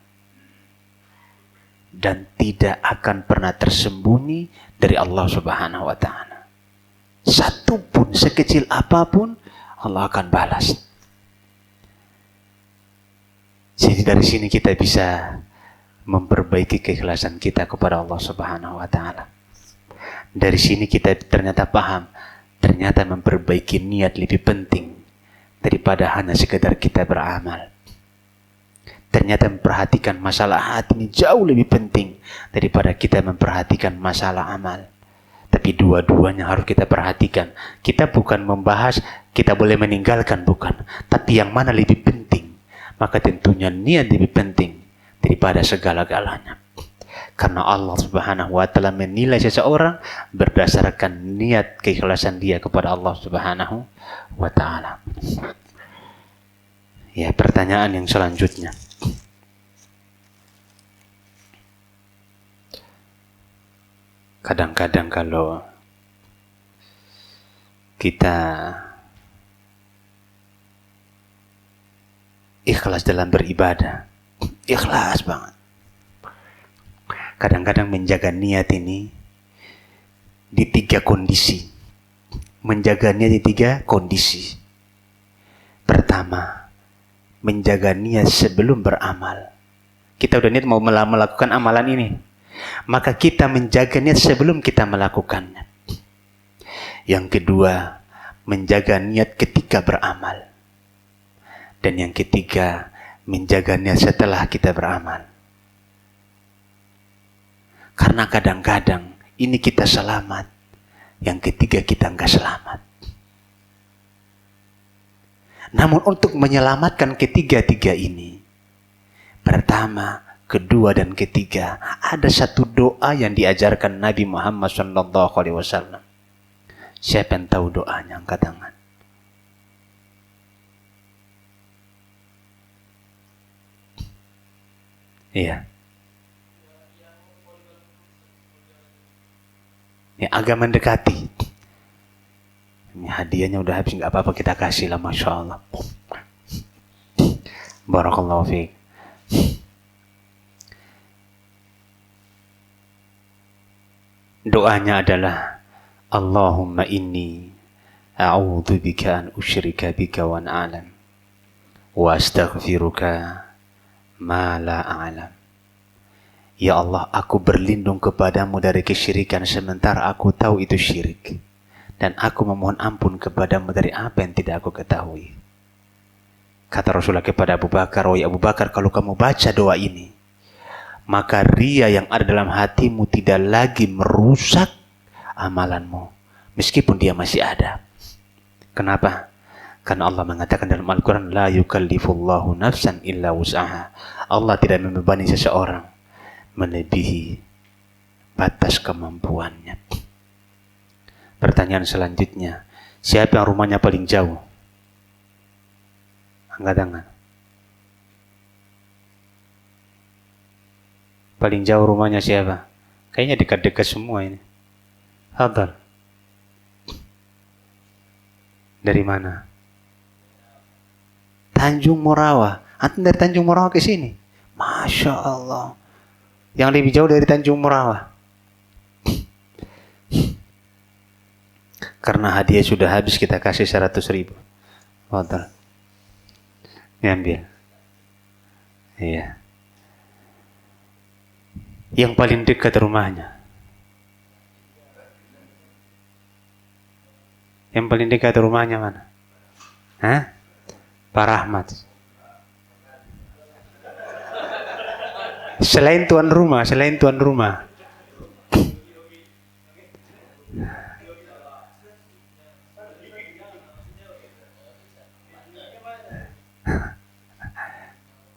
dan tidak akan pernah tersembunyi dari Allah Subhanahu wa taala. Satu pun, sekecil apapun, Allah akan balas. Jadi dari sini kita bisa memperbaiki keikhlasan kita kepada Allah Subhanahu wa taala. Dari sini kita ternyata paham, ternyata memperbaiki niat lebih penting daripada hanya sekedar kita beramal. Ternyata memperhatikan masalah hati ini jauh lebih penting daripada kita memperhatikan masalah amal. Tapi dua-duanya harus kita perhatikan. Kita bukan membahas kita boleh meninggalkan, bukan. Tapi yang mana lebih penting? Maka tentunya niat lebih penting daripada segala-galanya. Karena Allah Subhanahu wa taala menilai seseorang berdasarkan niat keikhlasan dia kepada Allah Subhanahu wa taala. Ya, pertanyaan yang selanjutnya. Kadang-kadang kalau kita ikhlas dalam beribadah, ikhlas banget, kadang-kadang menjaga niat ini di 3 kondisi. Menjaga niat di 3 kondisi. Pertama, menjaga niat sebelum beramal. Kita udah niat mau melakukan amalan ini. Maka kita menjaga niat sebelum kita melakukannya. Yang kedua, menjaga niat ketika beramal. Dan yang ketiga, menjaga niat setelah kita beramal. Karena kadang-kadang ini kita selamat, yang ketiga kita enggak selamat. Namun untuk menyelamatkan ketiga-tiga ini, pertama, kedua, dan ketiga, ada satu doa yang diajarkan Nabi Muhammad SAW. Siapa yang tahu doanya? Angkat tangan. Iya. Ya, agak mendekati. Ini hadiahnya udah habis, nggak apa-apa kita kasih lah, Masya Allah. Barakallahu fiik. Doanya adalah Allahumma inni a'udzu bika an usyrika bika wa a'lam wa astaghfiruka ma la a'lam. Ya Allah, aku berlindung kepadamu dari kesyirikan sementara aku tahu itu syirik. Dan aku memohon ampun kepadamu dari apa yang tidak aku ketahui. Kata Rasulullah kepada Abu Bakar, "Wahai Abu Bakar, kalau kamu baca doa ini, maka ria yang ada dalam hatimu tidak lagi merusak amalanmu, meskipun dia masih ada." Kenapa? Karena Allah mengatakan dalam Al-Quran, "La yukallifullahu nafsan illa wus'aha." Allah tidak membebani seseorang melebihi batas kemampuannya. Pertanyaan selanjutnya, siapa yang rumahnya paling jauh? Angkat tangan. Paling jauh rumahnya siapa? Kayaknya dekat-dekat semua ini. Hadar. Dari mana? Tanjung Morawa. Antum dari Tanjung Morawa ke sini? Masya Allah. Yang lebih jauh dari Tanjung Morawa. Karena hadiah sudah habis, kita kasih 100.000. Hadar. Ambil. Iya. Yang paling dekat rumahnya. Yang paling dekat rumahnya mana? Hah? Pak Rahmat. Selain tuan rumah.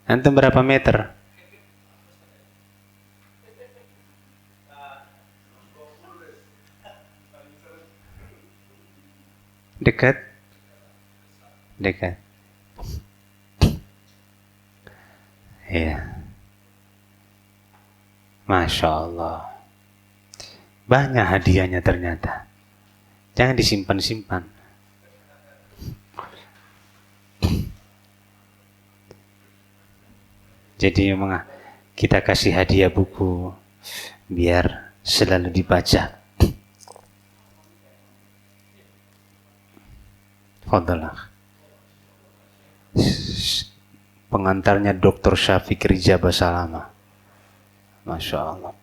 Antum berapa meter? Dekat? Dekat. Iya. Masya Allah. Banyak hadiahnya ternyata. Jangan disimpan-simpan. Jadi memang kita kasih hadiah buku biar selalu dibaca. Fadlah. Pengantarnya Dr. Syafiq Rija Basalama. Masya Allah.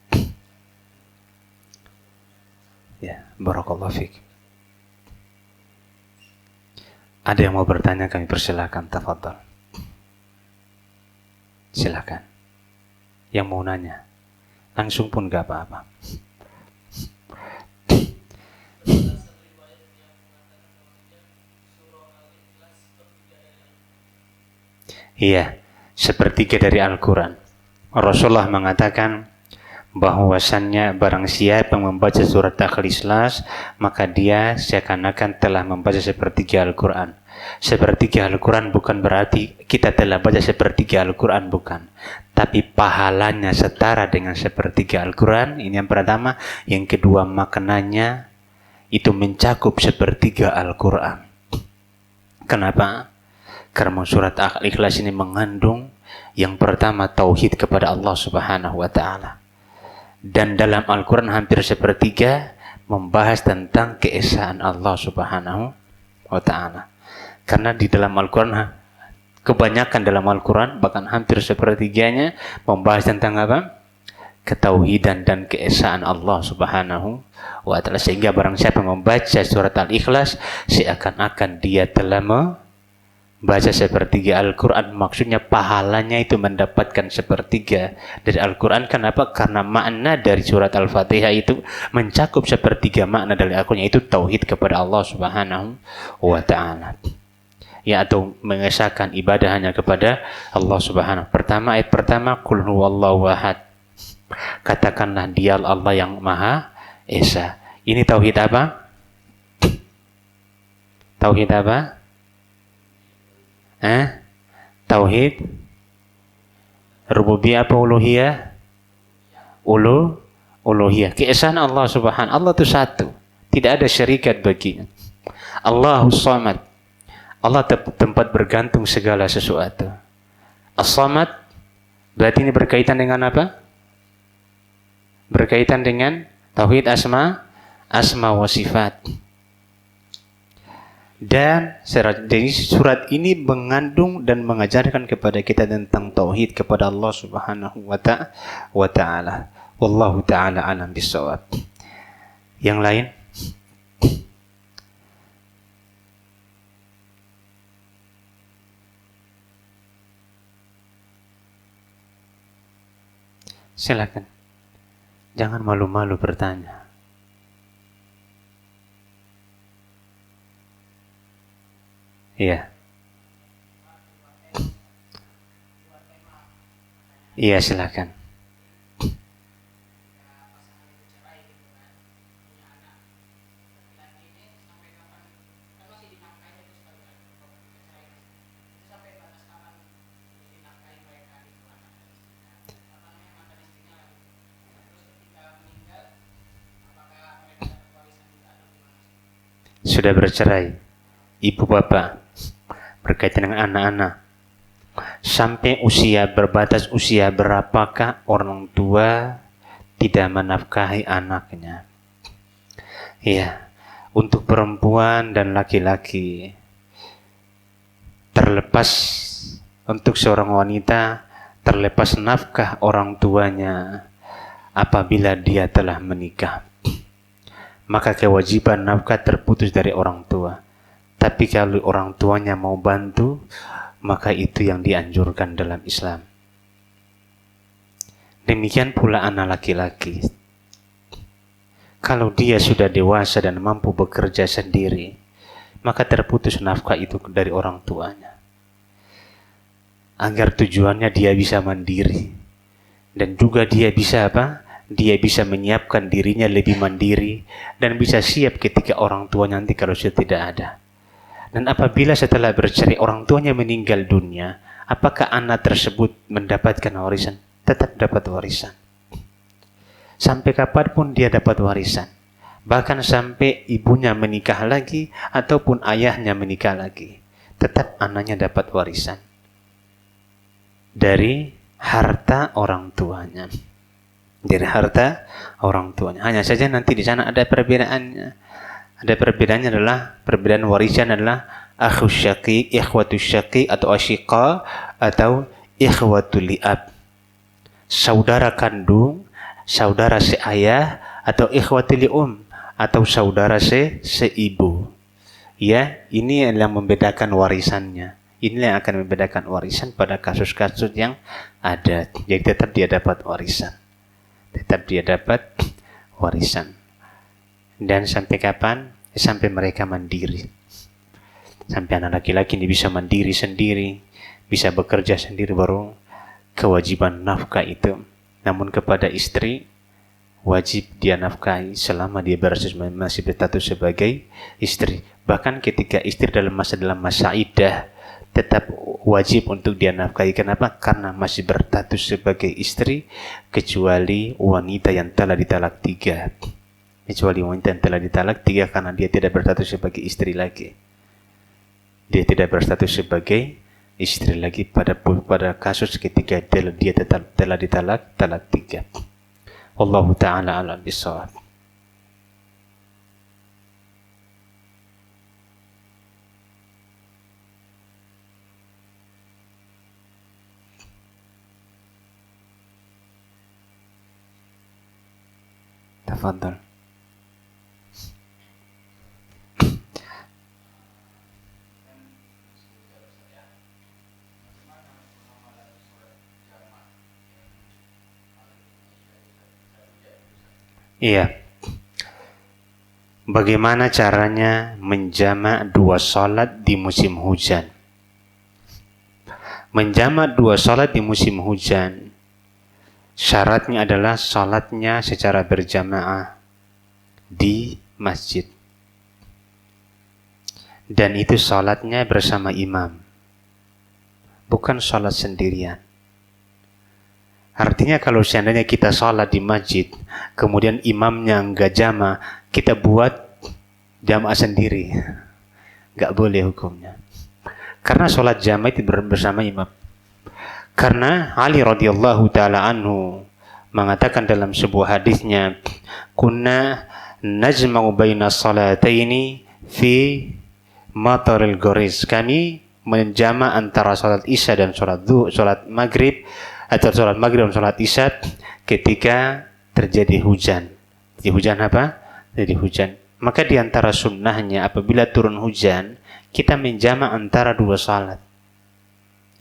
Ya, barakallahu fiik. Ada yang mau bertanya, kami persilakan, tafadhal. Silakan. Yang mau nanya, langsung pun gak apa-apa. Iya, sepertiga dari Al-Quran. Rasulullah mengatakan bahwasannya barang siapa yang membaca surat Al-Ikhlas, maka dia seakan-akan telah membaca sepertiga Al-Quran. Sepertiga Al-Quran bukan berarti kita telah baca sepertiga Al-Quran, bukan. Tapi pahalanya setara dengan sepertiga Al-Quran. Ini yang pertama. Yang kedua, maknanya itu mencakup sepertiga Al-Quran. Kenapa? Karena surat Al-Ikhlas ini mengandung yang pertama tauhid kepada Allah Subhanahu wa Ta'ala. Dan dalam Al-Quran hampir sepertiga membahas tentang keesaan Allah Subhanahu wa Ta'ala. Karena di dalam Al-Quran Kebanyakan dalam Al-Quran, bahkan hampir sepertiganya membahas tentang apa? Ketauhidan dan keesaan Allah Subhanahu wa Ta'ala. Sehingga barang siapa membaca surat Al-Ikhlas, seakan-akan dia telah membaca sepertiga Al-Quran. Maksudnya pahalanya itu mendapatkan sepertiga dari Al-Quran. Kenapa? Karena makna dari surat Al-Fatihah itu mencakup sepertiga makna dari Al-Quran, yaitu tauhid kepada Allah Subhanahu wa Ta'ala. Ya, atau mengesahkan ibadah hanya kepada Allah Subhanahu. Pertama, ayat pertama, Qul huwallahu ahad. Katakanlah dia Allah yang Maha Esa. Ini tauhid apa? Tauhid apa? Tauhid rububiyah apa uluhiyah? Uluhiyah. Keesaan Allah Subhanahu. Allah itu satu, tidak ada syarikat baginya. Allahus Samad. Allah tempat bergantung segala sesuatu. As-Samad berarti ini berkaitan dengan apa? Berkaitan dengan tauhid asma wa sifat. Dan surat ini mengandung dan mengajarkan kepada kita tentang tauhid kepada Allah Subhanahu wa Ta'ala. Wallahu ta'ala alam bisawab. Yang lain? Silakan. Jangan malu-malu bertanya. Iya. Iya, silakan. Sudah bercerai, ibu bapak, berkaitan dengan anak-anak, sampai usia berbatas usia berapakah orang tua tidak menafkahi anaknya? Ya, untuk perempuan dan laki-laki, terlepas untuk seorang wanita, terlepas nafkah orang tuanya apabila dia telah menikah, maka kewajiban nafkah terputus dari orang tua. Tapi kalau orang tuanya mau bantu, maka itu yang dianjurkan dalam Islam. Demikian pula anak laki-laki. Kalau dia sudah dewasa dan mampu bekerja sendiri, maka terputus nafkah itu dari orang tuanya. Agar tujuannya dia bisa mandiri. Dan juga dia bisa apa? Dia bisa menyiapkan dirinya lebih mandiri dan bisa siap ketika orang tua nanti kalau sudah tidak ada. Dan apabila setelah bercerai orang tuanya meninggal dunia, apakah anak tersebut mendapatkan warisan? Tetap dapat warisan. Sampai kapanpun dia dapat warisan. Bahkan sampai ibunya menikah lagi ataupun ayahnya menikah lagi, tetap anaknya dapat warisan dari harta orang tuanya. Dari harta orang tuanya. Hanya saja nanti di sana ada perbedaannya. Ada perbedaannya adalah perbedaan warisan adalah akhus syaqiq, ikhwatus syaqiq atau asyiqa atau ikhwatul li'ab. Saudara kandung, saudara seayah atau ikhwatul li'um atau saudara seibu. Ya, ini yang membedakan warisannya. Inilah yang akan membedakan warisan pada kasus-kasus yang ada. Jadi tetap dia dapat warisan. Tetap dia dapat warisan. Dan sampai kapan? Sampai mereka mandiri. Sampai anak laki-laki ini bisa mandiri sendiri, bisa bekerja sendiri, baru kewajiban nafkah itu. Namun kepada istri, wajib dia nafkahi selama dia masih berstatus sebagai istri. Bahkan ketika istri dalam masa iddah, tetap wajib untuk dia nafkahi. Kenapa? Karena masih berstatus sebagai istri, kecuali wanita yang telah ditalak 3. Kecuali wanita yang telah ditalak 3 karena dia tidak berstatus sebagai istri lagi. Dia tidak berstatus sebagai istri lagi pada kasus ketika dia telah ditalak 3. Wallahu ta'ala a'lam bishawab. Tafadhal. Iya. Bagaimana caranya menjamak dua salat di musim hujan? Menjamak dua salat di musim hujan, syaratnya adalah salatnya secara berjamaah di masjid. Dan itu salatnya bersama imam, bukan salat sendirian. Artinya kalau seandainya kita salat di masjid, kemudian imamnya enggak jamaah, kita buat jamaah sendiri, enggak boleh hukumnya. Karena salat jamaah itu bersama imam. Karena Ali radhiyallahu taala anhu mengatakan dalam sebuah hadisnya, kunna najma'u baina salataini fi mataril gharis. Kami menjama antara salat isya dan salat maghrib, atau salat maghrib dan salat isya ketika terjadi hujan. Jadi hujan apa? Jadi hujan. Maka di antara sunnahnya apabila turun hujan, kita menjama antara dua salat.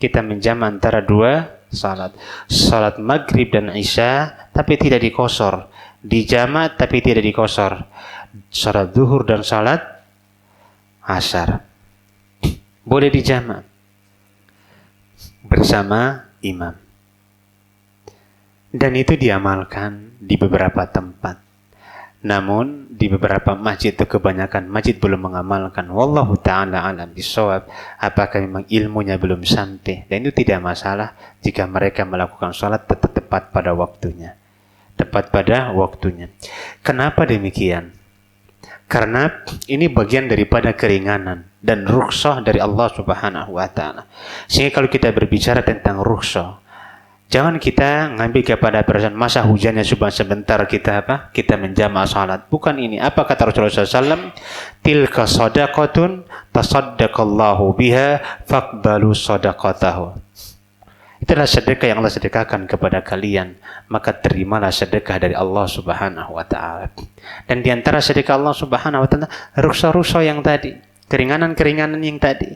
Kita menjama antara dua salat. Salat maghrib dan isya tapi tidak dikosor. Dijama tapi tidak dikosor. Salat zuhur dan salat asar boleh dijama bersama imam. Dan itu diamalkan di beberapa tempat. Namun di beberapa masjid itu kebanyakan masjid belum mengamalkan. Wallahu ta'ala alam bisawab. Apakah memang ilmunya belum sampai? Dan itu tidak masalah jika mereka melakukan salat tetap tepat pada waktunya. Tepat pada waktunya. Kenapa demikian? Karena ini bagian daripada keringanan dan rukhsah dari Allah Subhanahu wa taala. Sehingga kalau kita berbicara tentang rukhsah, jangan kita ngambil kepada perasaan masa hujannya cuma sebentar kita kita menjama salat. Bukan ini. Apa kata Rasulullah SAW? Tilka sadaqatun tasaddaqallahu biha faqbalu sadaqatahu. Itulah sedekah yang Allah sedekahkan kepada kalian, maka terimalah sedekah dari Allah Subhanahu wa taala. Dan di antara sedekah Allah Subhanahu wa taala rukhsah-rukhsah yang tadi, keringanan-keringanan yang tadi.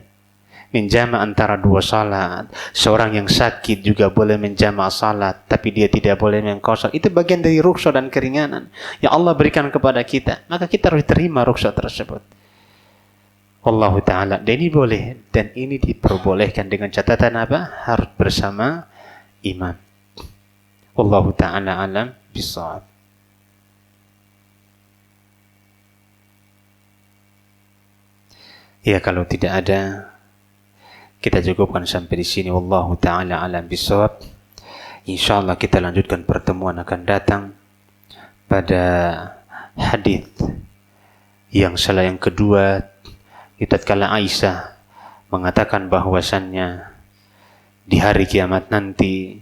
Menjama antara dua salat. Seorang yang sakit juga boleh menjama salat, tapi dia tidak boleh mengqasar. Itu bagian dari rukhsah dan keringanan yang Allah berikan kepada kita. Maka kita harus terima rukhsah tersebut. Wallahu ta'ala. Dan ini boleh. Dan ini diperbolehkan dengan catatan apa? Harus bersama imam. Wallahu ta'ala alam bisawab. Ya, kalau tidak ada, kita cukupkan sampai di sini. Wallahu ta'ala alam bisawab. Insyaallah kita lanjutkan pertemuan akan datang pada hadis yang salah yang kedua. Tatkala Aisyah mengatakan bahwasannya di hari kiamat nanti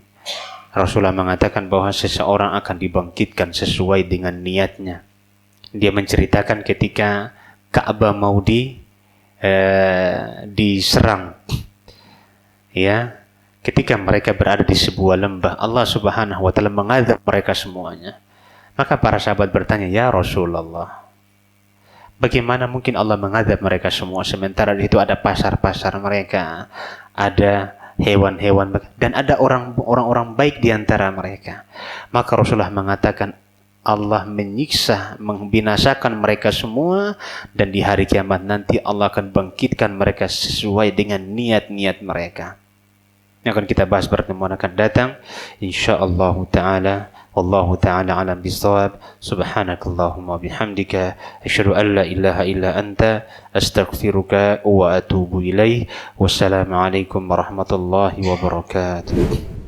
Rasulullah mengatakan bahwa seseorang akan dibangkitkan sesuai dengan niatnya. Dia menceritakan ketika Ka'bah mau diserang, ya, ketika mereka berada di sebuah lembah, Allah Subhanahu wa taala mengazab mereka semuanya. Maka para sahabat bertanya, "Ya Rasulullah, bagaimana mungkin Allah mengazab mereka semua sementara di situ ada pasar-pasar mereka, ada hewan-hewan dan ada orang-orang baik di antara mereka?" Maka Rasulullah mengatakan, Allah menyiksa, membinasakan mereka semua, dan di hari kiamat nanti Allah akan bangkitkan mereka sesuai dengan niat-niat mereka. Yang akan kita bahas pertemuan akan datang insyaallah taala. Wallahu ta'ala alam bisawab. Subhanakallahumma bihamdika asyhadu an la ilaha illa anta astaghfiruka wa atubu ilaih. Wassalamu alaikum warahmatullahi wabarakatuh.